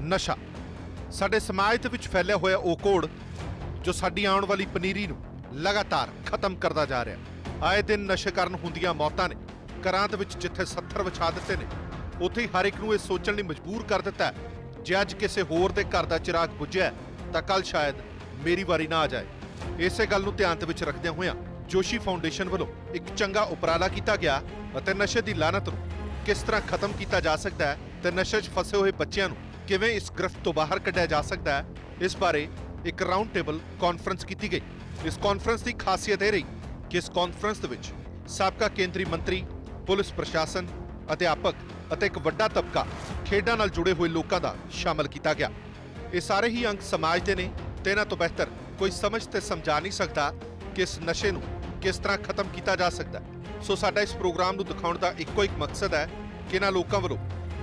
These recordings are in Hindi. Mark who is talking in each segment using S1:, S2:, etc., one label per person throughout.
S1: ਨਸ਼ਾ ਸਾਡੇ ਸਮਾਜ ਦੇ ਵਿੱਚ ਫੈਲਿਆ ਹੋਇਆ ਉਹ ਕੋੜ ਜੋ ਸਾਡੀ ਆਉਣ ਵਾਲੀ ਪਨੀਰੀ ਨੂੰ ਲਗਾਤਾਰ ਖਤਮ ਕਰਦਾ ਜਾ ਰਿਹਾ। ਆਏ ਦਿਨ ਨਸ਼ੇ ਕਾਰਨ ਹੁੰਦੀਆਂ ਮੌਤਾਂ ਨੇ ਘਰਾਂ ਦੇ ਵਿੱਚ ਜਿੱਥੇ 70 ਵਿਛਾ ਦਿੱਤੇ ਨੇ, ਉੱਥੇ ਹੀ ਹਰ ਇੱਕ ਨੂੰ ਇਹ ਸੋਚਣ ਲਈ ਮਜਬੂਰ ਕਰ ਦਿੱਤਾ ਹੈ, ਜੇ ਅੱਜ ਕਿਸੇ ਹੋਰ ਦੇ ਘਰ ਦਾ ਚਿਰਾਗ ਬੁਝਿਆ ਤਾਂ ਕੱਲ ਸ਼ਾਇਦ ਮੇਰੀ ਵਾਰੀ ਨਾ ਆ ਜਾਏ। ਇਸੇ ਗੱਲ ਨੂੰ ਧਿਆਨ ਦੇ ਵਿੱਚ ਰੱਖਦਿਆਂ ਹੋਇਆਂ ਜੋਸ਼ੀ ਫਾਊਂਡੇਸ਼ਨ ਵੱਲੋਂ ਇੱਕ ਚੰਗਾ ਉਪਰਾਲਾ ਕੀਤਾ ਗਿਆ ਅਤੇ ਨਸ਼ੇ ਦੀ ਲਾਨਤ ਨੂੰ ਕਿਸ ਤਰ੍ਹਾਂ ਖਤਮ ਕੀਤਾ ਜਾ ਸਕਦਾ ਹੈ ਤੇ ਨਸ਼ੇ 'ਚ ਫਸੇ ਹੋਏ ਬੱਚਿਆਂ ਨੂੰ ਕਿਵੇਂ ਇਸ ਗ੍ਰਿਫਤ ਤੋਂ ਬਾਹਰ ਕੱਢਿਆ ਜਾ ਸਕਦਾ ਹੈ, ਇਸ ਬਾਰੇ ਇੱਕ ਰਾਉਂਡ ਟੇਬਲ ਕਾਨਫਰੰਸ ਕੀਤੀ ਗਈ। ਇਸ ਕਾਨਫਰੰਸ ਦੀ ਖਾਸੀਅਤ ਇਹ ਰਹੀ ਕਿ ਇਸ ਕਾਨਫਰੰਸ ਦੇ ਵਿੱਚ ਸਾਬਕਾ ਕੇਂਦਰੀ ਮੰਤਰੀ, ਪੁਲਿਸ ਪ੍ਰਸ਼ਾਸਨ, ਅਧਿਆਪਕ ਅਤੇ ਇੱਕ ਵੱਡਾ ਤਬਕਾ ਖੇਡਾਂ ਨਾਲ ਜੁੜੇ ਹੋਏ ਲੋਕਾਂ ਦਾ ਸ਼ਾਮਲ ਕੀਤਾ ਗਿਆ। ਇਹ ਸਾਰੇ ਹੀ ਅੰਗ ਸਮਾਜ ਦੇ ਨੇ ਤੇ ਇਹਨਾਂ ਤੋਂ ਬਿਹਤਰ ਕੋਈ ਸਮਝ ਤੇ ਸਮਝਾ ਨਹੀਂ ਸਕਦਾ ਕਿ ਇਸ ਨਸ਼ੇ ਨੂੰ ਕਿਸ ਤਰ੍ਹਾਂ ਖਤਮ ਕੀਤਾ ਜਾ ਸਕਦਾ। ਸੋ ਸਾਡਾ ਇਸ ਪ੍ਰੋਗਰਾਮ ਨੂੰ ਦਿਖਾਉਣ ਦਾ ਇੱਕੋ ਇੱਕ ਮਕਸਦ ਹੈ ਕਿ ਇਹਨਾਂ ਲੋਕਾਂ ਵੱਲੋਂ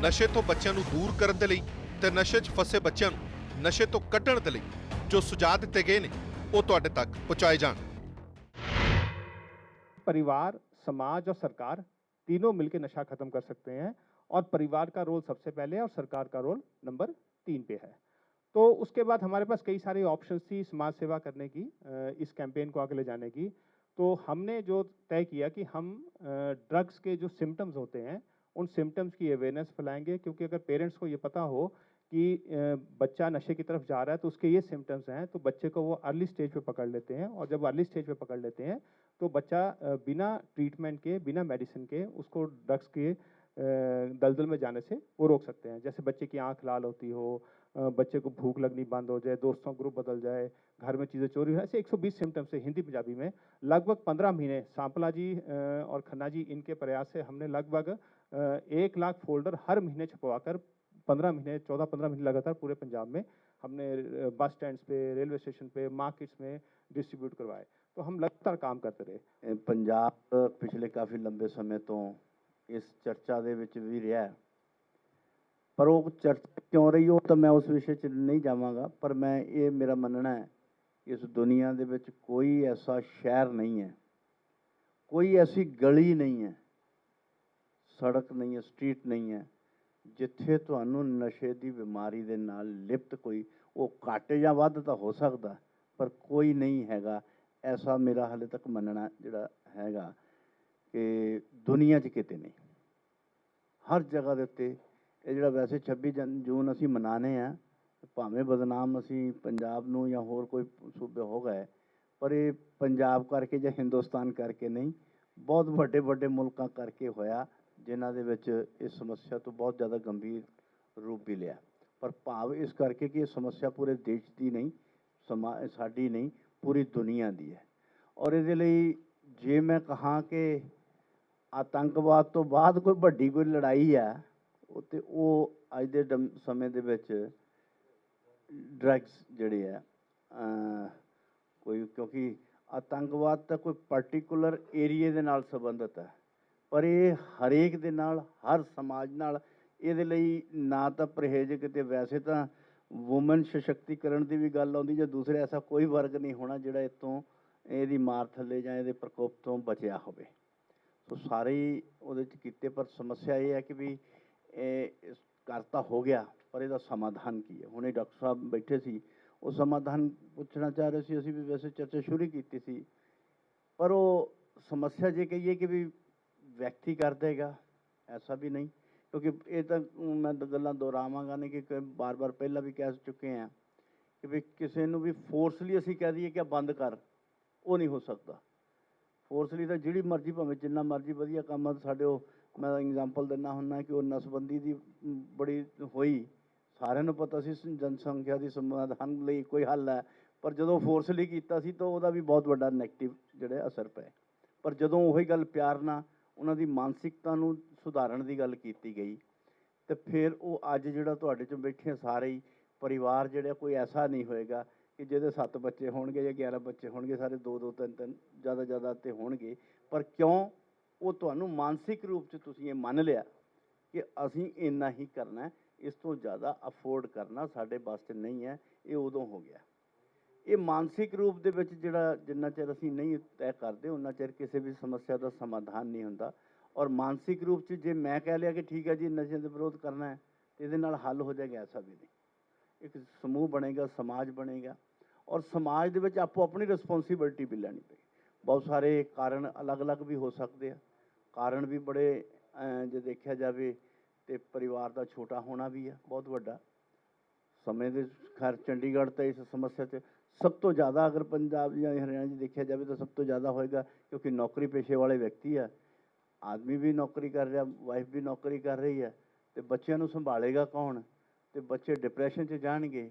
S1: ਨਸ਼ੇ ਤੋਂ ਬੱਚਿਆਂ ਨੂੰ ਦੂਰ ਕਰਨ ਦੇ ਲਈ ਤੇ ਨਸ਼ੇ 'ਚ ਫਸੇ ਬੱਚਿਆਂ ਨੂੰ ਨਸ਼ੇ ਤੋਂ ਕੱਢਣ ਦੇ ਲਈ ਜੋ ਸੁਝਾਅ ਦਿੱਤੇ ਗਏ ਨੇ ਉਹ ਤੁਹਾਡੇ ਤੱਕ ਪਹੁੰਚਾਏ ਜਾਣ।
S2: परिवार, समाज और सरकार तीनों मिलकर नशा खत्म कर सकते हैं और परिवार का रोल सबसे पहले और सरकार का रोल नंबर 3 पे है। तो उसके बाद हमारे पास कई सारे ऑप्शंस थी समाज सेवा करने की, इस कैंपेन को आगे ले जाने की। तो हमने जो तय किया कि हम ड्रग्स के जो सिम्टम्स होते हैं उन सिम्टम्स की अवेयरनेस फैलाएंगे, क्योंकि अगर पेरेंट्स को ये पता हो कि बच्चा नशे की तरफ जा रहा है तो उसके ये सिम्टम्स हैं, तो बच्चे को वो अर्ली स्टेज पे पकड़ लेते हैं, और जब अर्ली स्टेज पे पकड़ लेते हैं तो बच्चा बिना ट्रीटमेंट के, बिना मेडिसिन के उसको ड्रग्स के दलदल में जाने से वो रोक सकते हैं। जैसे बच्चे की आंख लाल होती हो, बच्चे को भूख लगनी बंद हो जाए, दोस्तों का ग्रुप बदल जाए, घर में चीज़ें चोरी हो, ऐसे 120 सिम्टम्स है हिंदी पंजाबी में। लगभग 15 महीने सांपला जी और खन्ना जी इनके प्रयास से हमने लगभग 1 लाख फोल्डर हर महीने छपवा कर 15 महीने 14-15 महीने लगातार पूरे पंजाब में हमने बस स्टैंड्स पे, रेलवे स्टेशन पे, मार्केट्स में डिस्ट्रीब्यूट करवाए। तो हम लगातार काम करते रहे।
S3: पंजाब पिछले काफ़ी लंबे समय तो इस चर्चा ਦੇ ਵਿੱਚ ਵੀ ਰਿਹਾ, ਪਰ ਉਹ ਚਰਚਾ ਕਿਉਂ ਰਹੀ ਉਹ ਤਾਂ ਮੈਂ ਉਸ ਵਿਸ਼ੇ 'ਚ ਨਹੀਂ ਜਾਵਾਂਗਾ। ਪਰ ਮੈਂ ਇਹ ਮੇਰਾ ਮੰਨਣਾ ਹੈ ਇਸ ਦੁਨੀਆ ਦੇ ਵਿੱਚ ਕੋਈ ਐਸਾ ਸ਼ਹਿਰ ਨਹੀਂ ਹੈ, ਕੋਈ ਐਸੀ ਗਲੀ ਨਹੀਂ ਹੈ, ਸੜਕ ਨਹੀਂ ਹੈ, ਸਟਰੀਟ ਨਹੀਂ ਹੈ ਜਿੱਥੇ ਤੁਹਾਨੂੰ ਨਸ਼ੇ ਦੀ ਬਿਮਾਰੀ ਦੇ ਨਾਲ ਲਿਪਤ ਕੋਈ, ਉਹ ਘੱਟ ਜਾਂ ਵੱਧ ਤਾਂ ਹੋ ਸਕਦਾ ਪਰ ਕੋਈ ਨਹੀਂ ਹੈਗਾ ਐਸਾ। ਮੇਰਾ ਹਾਲੇ ਤੱਕ ਮੰਨਣਾ ਜਿਹੜਾ ਹੈਗਾ ਕਿ ਦੁਨੀਆ 'ਚ ਕਿਤੇ ਨਹੀਂ, ਹਰ ਜਗ੍ਹਾ ਦੇ ਉੱਤੇ ਇਹ ਜਿਹੜਾ ਵੈਸੇ 26 ਜੂਨ ਅਸੀਂ ਮਨਾਉਂਦੇ ਹਾਂ, ਭਾਵੇਂ ਬਦਨਾਮ ਅਸੀਂ ਪੰਜਾਬ ਨੂੰ ਜਾਂ ਹੋਰ ਕੋਈ ਸੂਬੇ ਹੋ ਗਏ, ਪਰ ਇਹ ਪੰਜਾਬ ਕਰਕੇ ਜਾਂ ਹਿੰਦੁਸਤਾਨ ਕਰਕੇ ਨਹੀਂ, ਬਹੁਤ ਵੱਡੇ ਵੱਡੇ ਮੁਲਕਾਂ ਕਰਕੇ ਹੋਇਆ ਜਿਨ੍ਹਾਂ ਦੇ ਵਿੱਚ ਇਸ ਸਮੱਸਿਆ ਤੋਂ ਬਹੁਤ ਜ਼ਿਆਦਾ ਗੰਭੀਰ ਰੂਪ ਵੀ ਲਿਆ। ਪਰ ਭਾਵ ਇਸ ਕਰਕੇ ਕਿ ਇਹ ਸਮੱਸਿਆ ਪੂਰੇ ਦੇਸ਼ ਦੀ ਨਹੀਂ, ਸਾਡੀ ਨਹੀਂ, ਪੂਰੀ ਦੁਨੀਆ ਦੀ ਹੈ। ਔਰ ਇਹਦੇ ਲਈ ਜੇ ਮੈਂ ਕਹਾਂ ਕਿ ਆਤੰਕਵਾਦ ਤੋਂ ਬਾਅਦ ਕੋਈ ਵੱਡੀ ਕੋਈ ਲੜਾਈ ਹੈ ਤੇ ਉਹ ਅੱਜ ਦੇ ਸਮੇਂ ਦੇ ਵਿੱਚ ਡਰੱਗਸ ਜਿਹੜੇ ਆ ਕੋਈ, ਕਿਉਂਕਿ ਆਤੰਕਵਾਦ ਤਾਂ ਕੋਈ ਪਾਰਟੀਕੂਲਰ ਏਰੀਏ ਦੇ ਨਾਲ ਸੰਬੰਧਿਤ ਹੈ, ਪਰ ਇਹ ਹਰੇਕ ਦੇ ਨਾਲ, ਹਰ ਸਮਾਜ ਨਾਲ। ਇਹਦੇ ਲਈ ਨਾ ਤਾਂ ਪਰਹੇਜ਼ ਕਿਤੇ, ਵੈਸੇ ਤਾਂ ਵੂਮਨ ਸਸ਼ਕਤੀਕਰਨ ਦੀ ਵੀ ਗੱਲ ਆਉਂਦੀ, ਜਾਂ ਦੂਸਰੇ ਐਸਾ ਕੋਈ ਵਰਗ ਨਹੀਂ ਹੋਣਾ ਜਿਹੜਾ ਇੱਥੋਂ ਇਹਦੀ ਮਾਰ ਥੱਲੇ ਜਾਂ ਇਹਦੇ ਪ੍ਰਕੋਪ ਤੋਂ ਬਚਿਆ ਹੋਵੇ। ਸੋ ਸਾਰੇ ਹੀ ਉਹਦੇ 'ਚ ਕੀਤੇ, ਪਰ ਸਮੱਸਿਆ ਇਹ ਹੈ ਕਿ ਵੀ ਇਹ ਕਰਤਾ ਹੋ ਗਿਆ, ਪਰ ਇਹਦਾ ਸਮਾਧਾਨ ਕੀ ਹੈ। ਹੁਣੇ ਡਾਕਟਰ ਸਾਹਿਬ ਬੈਠੇ ਸੀ, ਉਹ ਸਮਾਧਾਨ ਪੁੱਛਣਾ ਚਾਹ ਰਹੇ ਸੀ, ਅਸੀਂ ਵੀ ਵੈਸੇ ਚਰਚਾ ਸ਼ੁਰੂ ਕੀਤੀ ਸੀ, ਪਰ ਉਹ ਸਮੱਸਿਆ ਜੇ ਕਹੀਏ ਕਿ ਵੀ ਵਿਅਕਤੀ ਕਰ ਦੇਗਾ, ਐਸਾ ਵੀ ਨਹੀਂ, ਕਿਉਂਕਿ ਇਹ ਤਾਂ ਮੈਂ ਗੱਲਾਂ ਦੁਹਰਾਵਾਂਗਾ ਨਹੀਂ ਕਿ ਬਾਰ-ਬਾਰ ਪਹਿਲਾਂ ਵੀ ਕਹਿ ਚੁੱਕੇ ਹਾਂ ਕਿ ਵੀ ਕਿਸੇ ਨੂੰ ਵੀ ਫੋਰਸਲੀ ਅਸੀਂ ਕਹਿ ਦਈਏ ਕਿ ਬੰਦ ਕਰ, ਉਹ ਨਹੀਂ ਹੋ ਸਕਦਾ। ਫੋਰਸਲੀ ਤਾਂ ਜਿਹੜੀ ਮਰਜ਼ੀ, ਭਾਵੇਂ ਜਿੰਨਾ ਮਰਜ਼ੀ ਵਧੀਆ ਕੰਮ ਆ ਸਾਡੇ, ਉਹ ਮੈਂ ਐਗਜ਼ਾਮਪਲ ਦਿੰਦਾ ਹੁੰਦਾ ਕਿ ਉਹ ਨਸਬੰਦੀ ਦੀ ਬੜੀ ਹੋਈ, ਸਾਰਿਆਂ ਨੂੰ ਪਤਾ ਸੀ ਜਨਸੰਖਿਆ ਦੀ ਸਮਾਧਾਨ ਲਈ ਕੋਈ ਹੱਲ ਹੈ, ਪਰ ਜਦੋਂ ਫੋਰਸਲੀ ਕੀਤਾ ਸੀ ਤਾਂ ਉਹਦਾ ਵੀ ਬਹੁਤ ਵੱਡਾ ਨੈਗੇਟਿਵ ਜਿਹੜੇ ਅਸਰ ਪਏ। ਪਰ ਜਦੋਂ ਉਹੀ ਗੱਲ ਪਿਆਰ ਨਾਲ ਉਹਨਾਂ ਦੀ ਮਾਨਸਿਕਤਾ ਨੂੰ ਸੁਧਾਰਨ ਦੀ ਗੱਲ ਕੀਤੀ ਗਈ, ਤੇ ਫਿਰ ਉਹ ਅੱਜ ਜਿਹੜਾ ਤੁਹਾਡੇ 'ਚ ਬੈਠੇ ਸਾਰੇ ਹੀ ਪਰਿਵਾਰ ਜਿਹੜਾ ਕੋਈ ਐਸਾ ਨਹੀਂ ਹੋਏਗਾ ਕਿ ਜਿਹਦੇ 7 ਬੱਚੇ ਹੋਣਗੇ ਜਾਂ 11 ਬੱਚੇ ਹੋਣਗੇ, ਸਾਰੇ 2-2 3-3 ਜ਼ਿਆਦਾ ਤੇ ਹੋਣਗੇ। ਪਰ ਕਿਉਂ? ਉਹ ਤੁਹਾਨੂੰ ਮਾਨਸਿਕ ਰੂਪ 'ਚ ਤੁਸੀਂ ਇਹ ਮੰਨ ਲਿਆ ਕਿ ਅਸੀਂ ਇੰਨਾ ਹੀ ਕਰਨਾ ਹੈ, ਇਸ ਤੋਂ ਜ਼ਿਆਦਾ ਅਫੋਰਡ ਕਰਨਾ ਸਾਡੇ ਵੱਸ 'ਚ ਨਹੀਂ ਹੈ। ਇਹ ਉਦੋਂ ਹੋ ਗਿਆ। ਇਹ ਮਾਨਸਿਕ ਰੂਪ ਦੇ ਵਿੱਚ ਜਿਹੜਾ ਜਿੰਨਾ ਚਿਰ ਅਸੀਂ ਨਹੀਂ ਤੈਅ ਕਰਦੇ, ਉਨਾ ਚਿਰ ਕਿਸੇ ਵੀ ਸਮੱਸਿਆ ਦਾ ਸਮਾਧਾਨ ਨਹੀਂ ਹੁੰਦਾ। ਔਰ ਮਾਨਸਿਕ ਰੂਪ 'ਚ ਜੇ ਮੈਂ ਕਹਿ ਲਿਆ ਕਿ ਠੀਕ ਹੈ ਜੀ ਨਸ਼ੇ ਦੇ ਵਿਰੋਧ ਕਰਨਾ ਹੈ, ਤੇ ਇਹਦੇ ਨਾਲ ਹੱਲ ਹੋ ਜਾਏਗਾ, ਐਸਾ ਵੀ ਨਹੀਂ। ਇੱਕ ਸਮੂਹ ਬਣੇਗਾ, ਸਮਾਜ ਬਣੇਗਾ, ਔਰ ਸਮਾਜ ਦੇ ਵਿੱਚ ਆਪੋ ਆਪਣੀ ਰਿਸਪੌਂਸਿਬਿਲਟੀ ਵੀ ਲੈਣੀ ਪਏਗੀ। ਬਹੁਤ ਸਾਰੇ ਕਾਰਨ ਅਲੱਗ-ਅਲੱਗ ਵੀ ਹੋ ਸਕਦੇ ਆ। ਕਾਰਨ ਵੀ ਬੜੇ ਜੇ ਦੇਖਿਆ ਜਾਵੇ ਤੇ ਪਰਿਵਾਰ ਦਾ ਛੋਟਾ ਹੋਣਾ ਵੀ ਹੈ ਬਹੁਤ ਵੱਡਾ। ਸਮੇਂ ਦੇ ਖੈਰ ਚੰਡੀਗੜ੍ਹ ਤਾਂ ਇਸ ਸਮੱਸਿਆ 'ਚ ਸਭ ਤੋਂ ਜ਼ਿਆਦਾ, ਅਗਰ ਪੰਜਾਬ ਜਾਂ ਹਰਿਆਣਾ 'ਚ ਦੇਖਿਆ ਜਾਵੇ ਤਾਂ ਸਭ ਤੋਂ ਜ਼ਿਆਦਾ ਹੋਏਗਾ, ਕਿਉਂਕਿ ਨੌਕਰੀ ਪੇਸ਼ੇ ਵਾਲੇ ਵਿਅਕਤੀ ਆ। ਆਦਮੀ ਵੀ ਨੌਕਰੀ ਕਰ ਰਿਹਾ, ਵਾਈਫ ਵੀ ਨੌਕਰੀ ਕਰ ਰਹੀ ਹੈ, ਅਤੇ ਬੱਚਿਆਂ ਨੂੰ ਸੰਭਾਲੇਗਾ ਕੌਣ? ਅਤੇ ਬੱਚੇ ਡਿਪਰੈਸ਼ਨ 'ਚ ਜਾਣਗੇ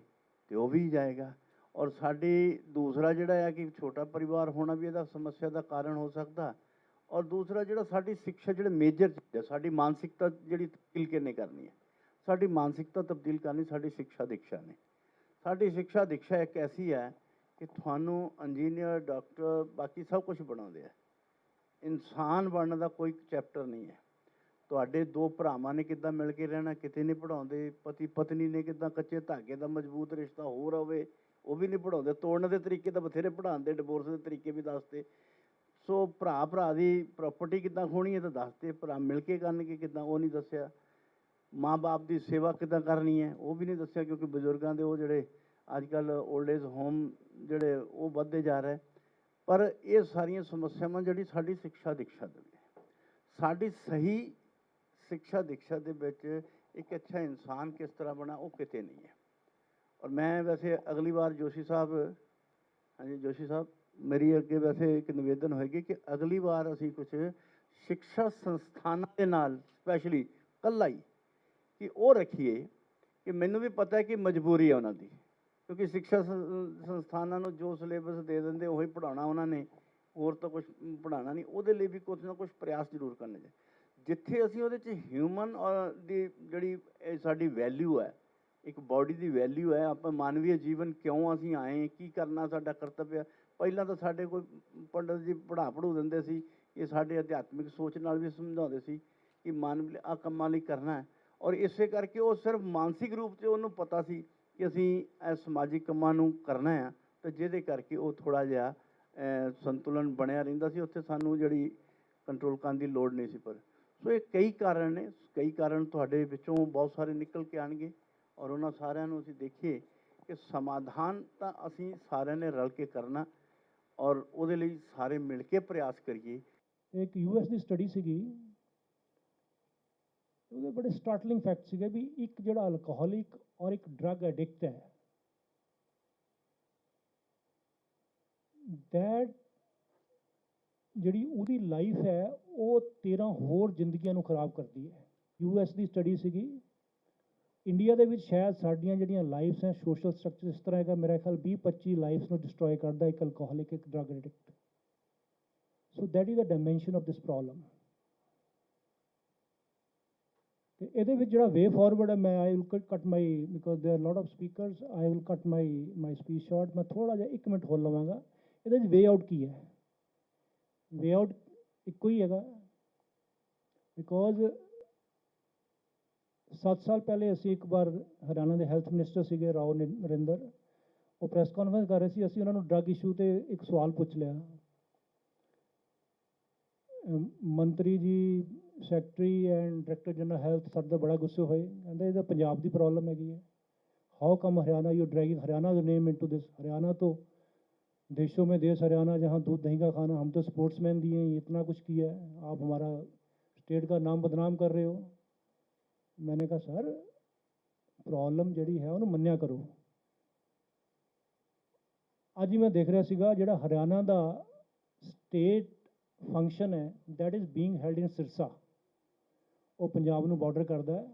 S3: ਤੇ ਉਹ ਵੀ ਜਾਏਗਾ। ਔਰ ਸਾਡੀ ਦੂਸਰਾ ਜਿਹੜਾ ਹੈ ਕਿ ਛੋਟਾ ਪਰਿਵਾਰ ਹੋਣਾ ਵੀ ਇਹਦਾ ਸਮੱਸਿਆ ਦਾ ਕਾਰਨ ਹੋ ਸਕਦਾ। ਔਰ ਦੂਸਰਾ ਜਿਹੜਾ ਸਾਡੀ ਸਿੱਖਿਆ, ਜਿਹੜੇ ਮੇਜਰ ਚੀਜ਼ ਹੈ, ਸਾਡੀ ਮਾਨਸਿਕਤਾ ਜਿਹੜੀ ਤਬਦੀਲ ਕਿਹਨੇ ਕਰਨੀ ਹੈ? ਸਾਡੀ ਮਾਨਸਿਕਤਾ ਤਬਦੀਲ ਕਰਨੀ ਸਾਡੀ ਸਿੱਖਿਆ ਦੀਕਸ਼ਾ ਨੇ। ਸਾਡੀ ਸਿੱਖਿਆ ਦੀਕਸ਼ਾ ਇੱਕ ਐਸੀ ਹੈ ਕਿ ਤੁਹਾਨੂੰ ਇੰਜੀਨੀਅਰ, ਡਾਕਟਰ, ਬਾਕੀ ਸਭ ਕੁਝ ਬਣਾਉਂਦੇ ਆ। ਇਨਸਾਨ ਬਣਨ ਦਾ ਕੋਈ ਚੈਪਟਰ ਨਹੀਂ ਹੈ। ਤੁਹਾਡੇ 2 ਭਰਾਵਾਂ ਨੇ ਕਿੱਦਾਂ ਮਿਲ ਕੇ ਰਹਿਣਾ, ਕਿਤੇ ਨਹੀਂ ਪੜ੍ਹਾਉਂਦੇ। ਪਤੀ ਪਤਨੀ ਨੇ ਕਿੱਦਾਂ ਕੱਚੇ ਧਾਗੇ ਦਾ ਮਜ਼ਬੂਤ ਰਿਸ਼ਤਾ ਹੋਰ ਹੋਵੇ, ਉਹ ਵੀ ਨਹੀਂ ਪੜ੍ਹਾਉਂਦੇ। ਤੋੜਨ ਦੇ ਤਰੀਕੇ ਤਾਂ ਬਥੇਰੇ ਪੜ੍ਹਾਉਂਦੇ, ਡਿਵੋਰਸ ਦੇ ਤਰੀਕੇ ਵੀ ਦੱਸਦੇ। ਸੋ ਭਰਾ ਦੀ ਪ੍ਰਾਪਰਟੀ ਕਿੱਦਾਂ ਖੋਹਣੀ ਹੈ ਤਾਂ ਦੱਸਦੇ, ਭਰਾ ਮਿਲ ਕੇ ਕਰਨਗੇ ਕਿੱਦਾਂ, ਉਹ ਨਹੀਂ ਦੱਸਿਆ। ਮਾਂ ਬਾਪ ਦੀ ਸੇਵਾ ਕਿੱਦਾਂ ਕਰਨੀ ਹੈ, ਉਹ ਵੀ ਨਹੀਂ ਦੱਸਿਆ, ਕਿਉਂਕਿ ਬਜ਼ੁਰਗਾਂ ਦੇ ਉਹ ਜਿਹੜੇ ਅੱਜ ਕੱਲ੍ਹ ਓਲਡ ਏਜ ਹੋਮ ਜਿਹੜੇ ਉਹ ਵੱਧਦੇ ਜਾ ਰਹੇ। ਪਰ ਇਹ ਸਾਰੀਆਂ ਸਮੱਸਿਆਵਾਂ ਜਿਹੜੀ ਸਾਡੀ ਸਿੱਖਿਆ ਦੀਕਸ਼ਾ ਦੇ ਵਿੱਚ, ਸਾਡੀ ਸਹੀ ਸਿੱਖਿਆ ਦੀਕਸ਼ਾ ਦੇ ਵਿੱਚ ਇੱਕ ਅੱਛਾ ਇਨਸਾਨ ਕਿਸ ਤਰ੍ਹਾਂ ਬਣਾ, ਉਹ ਕਿਤੇ ਨਹੀਂ ਹੈ। ਔਰ ਮੈਂ ਵੈਸੇ ਅਗਲੀ ਵਾਰ ਜੋਸ਼ੀ ਸਾਹਿਬ, ਹਾਂਜੀ ਜੋਸ਼ੀ ਸਾਹਿਬ, ਮੇਰੀ ਅੱਗੇ ਵੈਸੇ ਇੱਕ ਨਿਵੇਦਨ ਹੋਏਗੀ ਕਿ ਅਗਲੀ ਵਾਰ ਅਸੀਂ ਕੁਝ ਸਿੱਖਿਆ ਸੰਸਥਾਨਾਂ ਦੇ ਨਾਲ ਸਪੈਸ਼ਲੀ ਇਕੱਲਾ ਹੀ ਕਿ ਉਹ ਰੱਖੀਏ, ਕਿ ਮੈਨੂੰ ਵੀ ਪਤਾ ਹੈ ਕਿ ਮਜਬੂਰੀ ਹੈ ਉਹਨਾਂ ਦੀ, ਕਿਉਂਕਿ ਸਿੱਖਿਆ ਸੰਸਥਾਨਾਂ ਨੂੰ ਜੋ ਸਿਲੇਬਸ ਦੇ ਦਿੰਦੇ ਉਹੀ ਪੜ੍ਹਾਉਣਾ ਉਹਨਾਂ ਨੇ, ਹੋਰ ਤਾਂ ਕੁਝ ਪੜ੍ਹਾਉਣਾ ਨਹੀਂ। ਉਹਦੇ ਲਈ ਵੀ ਕੁਛ ਨਾ ਕੁਛ ਪ੍ਰਯਾਸ ਜ਼ਰੂਰ ਕਰਨੇ ਚਾਹੀਦੇ, ਜਿੱਥੇ ਅਸੀਂ ਉਹਦੇ 'ਚ ਹਿਊਮਨ ਦੀ ਜਿਹੜੀ ਸਾਡੀ ਵੈਲਿਊ ਹੈ, ਇੱਕ ਬਾਡੀ ਦੀ ਵੈਲਿਊ ਹੈ, ਆਪਾਂ ਮਾਨਵੀ ਜੀਵਨ ਕਿਉਂ ਅਸੀਂ ਆਏ, ਕੀ ਕਰਨਾ ਸਾਡਾ ਕਰਤੱਵ ਹੈ। ਪਹਿਲਾਂ ਤਾਂ ਸਾਡੇ ਕੋਈ ਪੰਡਤ ਜੀ ਪੜ੍ਹਾਉ ਦਿੰਦੇ ਸੀ, ਇਹ ਸਾਡੇ ਅਧਿਆਤਮਿਕ ਸੋਚ ਨਾਲ ਵੀ ਸਮਝਾਉਂਦੇ ਸੀ ਕਿ ਮਾਨਵ ਆਹ ਕੰਮਾਂ ਲਈ ਕਰਨਾ ਹੈ। ਔਰ ਇਸੇ ਕਰਕੇ ਉਹ ਸਿਰਫ ਮਾਨਸਿਕ ਰੂਪ 'ਚ ਉਹਨੂੰ ਪਤਾ ਸੀ ਕਿ ਅਸੀਂ ਇਹ ਸਮਾਜਿਕ ਕੰਮਾਂ ਨੂੰ ਕਰਨਾ ਆ, ਅਤੇ ਜਿਹਦੇ ਕਰਕੇ ਉਹ ਥੋੜ੍ਹਾ ਜਿਹਾ ਸੰਤੁਲਨ ਬਣਿਆ ਰਹਿੰਦਾ ਸੀ। ਉੱਥੇ ਸਾਨੂੰ ਜਿਹੜੀ ਕੰਟਰੋਲ ਕਰਨ ਦੀ ਲੋੜ ਨਹੀਂ ਸੀ। ਪਰ ਸੋ ਇਹ ਕਈ ਕਾਰਨ ਨੇ, ਕਈ ਕਾਰਨ ਤੁਹਾਡੇ ਵਿੱਚੋਂ ਬਹੁਤ ਸਾਰੇ ਨਿਕਲ ਕੇ ਆਉਣਗੇ, ਔਰ ਉਹਨਾਂ ਸਾਰਿਆਂ ਨੂੰ ਅਸੀਂ ਦੇਖੀਏ ਕਿ ਸਮਾਧਾਨ ਤਾਂ ਅਸੀਂ ਸਾਰਿਆਂ ਨੇ ਰਲ ਕੇ ਕਰਨਾ, ਔਰ ਉਹਦੇ ਲਈ ਸਾਰੇ ਮਿਲ ਕੇ ਪ੍ਰਯਾਸ ਕਰੀਏ।
S4: ਇੱਕ US ਦੀ ਸਟੱਡੀ ਸੀਗੀ, ਉਹਦੇ ਬੜੇ ਸਟਾਰਟਲਿੰਗ ਫੈਕਟ ਸੀਗੇ ਵੀ ਇੱਕ ਜਿਹੜਾ ਅਲਕੋਹਲਿਕ ਔਰ ਇੱਕ ਡਰੱਗ ਐਡਿਕਟ ਹੈ, ਦੈਟ ਜਿਹੜੀ ਉਹਦੀ ਲਾਈਫ ਹੈ ਉਹ 13 ਹੋਰ ਜ਼ਿੰਦਗੀਆਂ ਨੂੰ ਖਰਾਬ ਕਰਦੀ ਹੈ। US ਦੀ ਸਟੱਡੀ ਸੀਗੀ। ਇੰਡੀਆ ਦੇ ਵਿੱਚ ਸ਼ਾਇਦ ਸਾਡੀਆਂ ਜਿਹੜੀਆਂ ਲਾਈਫਸ ਹੈ, ਸੋਸ਼ਲ ਸਟਰਕਚਰ ਇਸ ਤਰ੍ਹਾਂ ਹੈਗਾ, ਮੇਰਾ ਖਿਆਲ 20-25 ਲਾਈਫਸ ਨੂੰ ਡਿਸਟਰੋਏ ਕਰਦਾ ਇੱਕ ਅਲਕੋਹਲਿਕ, ਇੱਕ drug addict. So that is the dimension of this problem. ਤੇ ਇਹਦੇ ਵਿੱਚ ਜਿਹੜਾ ਵੇ ਫਾਰਵਰਡ ਹੈ, ਮੈਂ I will cut my, because there are lot of speakers, I will cut my speech short. ਮੈਂ ਥੋੜ੍ਹਾ ਜਿਹਾ 1 ਮਿੰਟ ਹੋਰ ਲਵਾਂਗਾ। ਇਹਦੇ ਵਿੱਚ ਵੇ ਆਊਟ ਕੀ ਹੈ? ਵੇ ਆਊਟ ਇੱਕੋ ਹੀ ਹੈਗਾ, ਬਿਕੋਜ਼ 7 ਸਾਲ ਪਹਿਲੇ ਅਸੀਂ ਇੱਕ ਵਾਰ ਹਰਿਆਣਾ ਦੇ ਹੈਲਥ ਮਿਨਿਸਟਰ ਸੀਗੇ ਰਾਓ ਨਰਿੰਦਰ, ਉਹ ਪ੍ਰੈਸ ਕਾਨਫਰੰਸ ਕਰ ਰਹੇ ਸੀ। ਅਸੀਂ ਉਹਨਾਂ ਨੂੰ ਡਰੱਗ ਇਸ਼ੂ 'ਤੇ ਇੱਕ ਸਵਾਲ ਪੁੱਛ ਲਿਆ। ਮੰਤਰੀ ਜੀ, secretary and director general health ਸਾਡੇ ਤੋਂ ਬੜਾ ਗੁੱਸੇ ਹੋਏ, ਕਹਿੰਦੇ ਇਹ ਤਾਂ ਪੰਜਾਬ ਦੀ ਪ੍ਰੋਬਲਮ ਹੈਗੀ ਹੈ। How come Haryana you dragging Haryana the name into this? Haryana तो देशों में देश हरियाणा, जहाँ दूध दही का खाना, हम तो स्पोर्ट्समैन दिए हैं, इतना कुछ किया है, आप हमारा स्टेट का नाम बदनाम कर रहे हो। मैंने कहा सर प्रॉब्लम ਜਿਹੜੀ ਹੈ ਉਹਨੂੰ ਮੰਨਿਆ ਕਰੋ। ਅੱਜ ਹੀ ਮੈਂ ਦੇਖ ਰਿਹਾ ਸੀਗਾ ਜਿਹੜਾ ਹਰਿਆਣਾ ਦਾ ਸਟੇਟ ਫੰਕਸ਼ਨ ਹੈ, ਦੈਟ ਇਜ਼ ਬੀਇੰਗ ਹੈਲਡ ਇਨ ਸਿਰਸਾ, ਉਹ ਪੰਜਾਬ ਨੂੰ ਬਾਰਡਰ ਕਰਦਾ ਹੈ।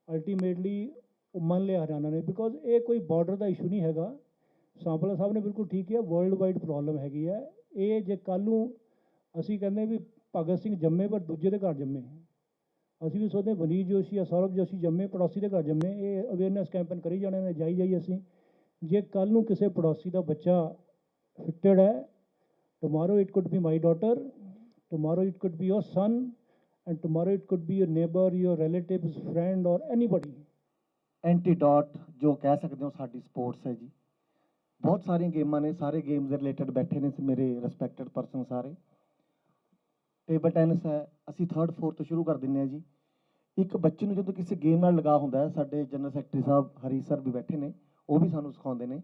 S4: ਅਲਟੀਮੇਟਲੀ ਉਹ ਮੰਨ ਲਿਆ ਹਰਿਆਣਾ ਨੇ, ਬਿਕੋਜ਼ ਇਹ ਕੋਈ ਬਾਰਡਰ ਦਾ ਇਸ਼ੂ ਨਹੀਂ ਹੈਗਾ। ਸਾਂਪਲਾ ਸਾਹਿਬ ਨੇ ਬਿਲਕੁਲ ਠੀਕ ਹੈ, ਵਰਲਡ ਵਾਈਡ ਪ੍ਰੋਬਲਮ ਹੈਗੀ ਹੈ ਇਹ। ਜੇ ਕੱਲ੍ਹ ਨੂੰ ਅਸੀਂ ਕਹਿੰਦੇ ਵੀ ਭਗਤ ਸਿੰਘ ਜੰਮੇ ਪਰ ਦੂਜੇ ਦੇ ਘਰ ਜੰਮੇ, ਅਸੀਂ ਵੀ ਸੋਚਦੇ ਵਨੀਤ ਜੋਸ਼ੀ ਜਾਂ ਸੌਰਭ ਜੋਸ਼ੀ ਜੰਮੇ ਪੜੋਸੀ ਦੇ ਘਰ ਜੰਮੇ। ਇਹ ਅਵੇਅਰਨੈਸ ਕੈਂਪੇਨ ਕਰੀ ਜਾਣੇ ਨੇ, ਜਾਈ ਅਸੀਂ ਜੇ ਕੱਲ੍ਹ ਨੂੰ ਕਿਸੇ ਪੜੋਸੀ ਦਾ ਬੱਚਾ ਅਫੈਕਟਡ ਹੈ, tomorrow it could be my daughter, tomorrow it could be your son, and tomorrow it could be your neighbor, your relatives, friend or anybody.
S5: Antidote ਜੋ ਕਹਿ ਸਕਦੇ ਹੋ ਸਾਡੀ ਸਪੋਰਟਸ ਹੈ ਜੀ। ਬਹੁਤ ਸਾਰੀਆਂ ਗੇਮਾਂ ਨੇ, ਸਾਰੇ ਗੇਮਸ ਦੇ ਰਿਲੇਟਡ ਬੈਠੇ ਨੇ ਮੇਰੇ ਰਿਸਪੈਕਟਡ ਪਰਸਨ ਸਾਰੇ। ਟੇਬਲ ਟੈਨਿਸ ਹੈ, ਅਸੀਂ 3rd 4th ਤੋਂ ਸ਼ੁਰੂ ਕਰ ਦਿੰਦੇ ਹਾਂ ਜੀ। ਇੱਕ ਬੱਚੇ ਨੂੰ ਜਦੋਂ ਕਿਸੇ ਗੇਮ ਨਾਲ ਲਗਾ ਹੁੰਦਾ ਹੈ, ਸਾਡੇ ਜਨਰਲ ਸੈਕਟਰੀ ਸਾਹਿਬ ਹਰੀ ਸਰ ਵੀ ਬੈਠੇ ਨੇ, ਉਹ ਵੀ ਸਾਨੂੰ ਸਿਖਾਉਂਦੇ ਨੇ।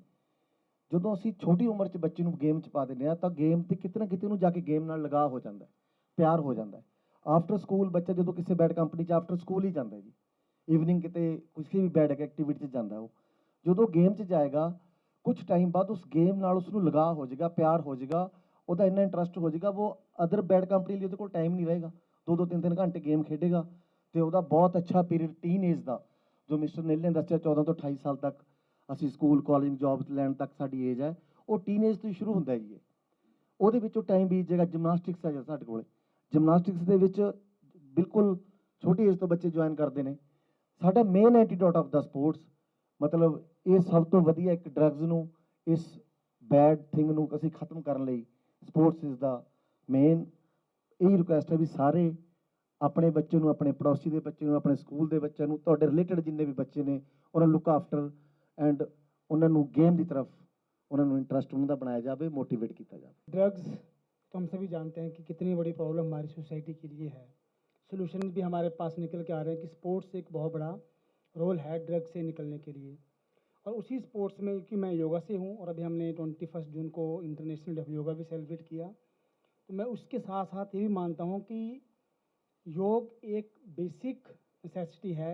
S5: ਜਦੋਂ ਅਸੀਂ ਛੋਟੀ ਉਮਰ 'ਚ ਬੱਚੇ ਨੂੰ ਗੇਮ 'ਚ ਪਾ ਦਿੰਦੇ ਹਾਂ ਤਾਂ ਗੇਮ 'ਤੇ ਕਿਤੇ ਨਾ ਕਿਤੇ ਉਹਨੂੰ ਜਾ ਕੇ ਗੇਮ ਨਾਲ ਲਗਾ ਹੋ ਜਾਂਦਾ, ਪਿਆਰ ਹੋ ਜਾਂਦਾ। ਆਫਟਰ ਸਕੂਲ ਬੱਚਾ ਜਦੋਂ ਕਿਸੇ ਬੈਡ ਕੰਪਨੀ 'ਚ ਆਫਟਰ ਸਕੂਲ ਹੀ ਜਾਂਦਾ ਜੀ, ਈਵਨਿੰਗ ਕਿਤੇ ਕਿਸੇ ਵੀ ਬੈਡ ਐਕਟੀਵਿਟੀ 'ਚ ਜਾਂਦਾ, ਉਹ ਜਦੋਂ ਗੇਮ 'ਚ ਜਾਏਗਾ ਕੁਝ ਟਾਈਮ ਬਾਅਦ ਉਸ ਗੇਮ ਨਾਲ ਉਸਨੂੰ ਲਗਾ ਹੋ ਜਾਏਗਾ, ਪਿਆਰ ਹੋ ਜਾਏਗਾ, ਉਹਦਾ ਇੰਨਾ ਇੰਟਰਸਟ ਹੋ ਜਾਏਗਾ, ਉਹ ਅਦਰ ਬੈਡ ਕੰਪਨੀ ਲਈ ਉਹਦੇ ਕੋਲ ਟਾਈਮ ਨਹੀਂ ਰਹੇਗਾ। 2-2 3-3 ਘੰਟੇ ਗੇਮ ਖੇਡੇਗਾ ਅਤੇ ਉਹਦਾ ਬਹੁਤ ਅੱਛਾ ਪੀਰੀਅਡ ਟੀਨ ਏਜ ਦਾ, ਜੋ ਮਿਸਟਰ ਨਿਲ ਨੇ ਦੱਸਿਆ 14 ਤੋਂ 28 ਸਾਲ ਤੱਕ ਅਸੀਂ ਸਕੂਲ ਕਾਲਜ ਜੋਬ ਲੈਣ ਤੱਕ ਸਾਡੀ ਏਜ ਹੈ, ਉਹ ਟੀਨ ਏਜ ਤੋਂ ਹੀ ਸ਼ੁਰੂ ਹੁੰਦਾ ਜੀ। ਉਹਦੇ ਵਿੱਚ ਉਹ ਟਾਈਮ ਬੀਤ ਜਾਏਗਾ। ਜਿਮਨਾਸਟਿਕਸ ਹੈ ਸਾਡੇ ਕੋਲ, ਜਿਮਨਾਸਟਿਕਸ ਦੇ ਵਿੱਚ ਬਿਲਕੁਲ ਛੋਟੀ ਏਜ ਤੋਂ ਬੱਚੇ ਜੁਆਇਨ ਕਰਦੇ ਨੇ। ਸਾਡਾ main antidote of the sports, ਮਤਲਬ ਇਹ ਸਭ ਤੋਂ ਵਧੀਆ ਇੱਕ ਡਰੱਗਸ ਨੂੰ, ਇਸ ਬੈਡ ਥਿੰਗ ਨੂੰ ਅਸੀਂ ਖਤਮ ਕਰਨ ਲਈ ਸਪੋਰਟਸ ਇਜ਼ ਦਾ ਮੇਨ। ਇਹੀ ਰਿਕੁਐਸਟ ਹੈ ਵੀ ਸਾਰੇ ਆਪਣੇ ਬੱਚੇ ਨੂੰ, ਆਪਣੇ ਪੜੋਸੀ ਦੇ ਬੱਚੇ ਨੂੰ, ਆਪਣੇ ਸਕੂਲ ਦੇ ਬੱਚਿਆਂ ਨੂੰ, ਤੁਹਾਡੇ ਰਿਲੇਟਡ ਜਿੰਨੇ ਵੀ ਬੱਚੇ ਨੇ, ਉਹਨਾਂ ਨੂੰ ਲੁੱਕ ਆਫਟਰ ਐਂਡ ਉਹਨਾਂ ਨੂੰ ਗੇਮ ਦੀ ਤਰਫ उन्होंने इंटरेस्ट उनका बनाया जाए, मोटिवेट किया जाए।
S6: ड्रग्स तो हम सभी जानते हैं कि कितनी बड़ी प्रॉब्लम हमारी सोसाइटी के लिए है। सोल्यूशन भी हमारे पास निकल के आ रहे हैं कि स्पोर्ट्स एक बहुत बड़ा रोल है ड्रग्स से निकलने के लिए। और उसी स्पोर्ट्स में कि मैं योगा से हूँ और अभी हमने 21 जून को इंटरनेशनल डे ऑफ योगा भी सेलिब्रेट किया, तो मैं उसके साथ साथ ये भी मानता हूँ कि योग एक बेसिक नेसेसिटी है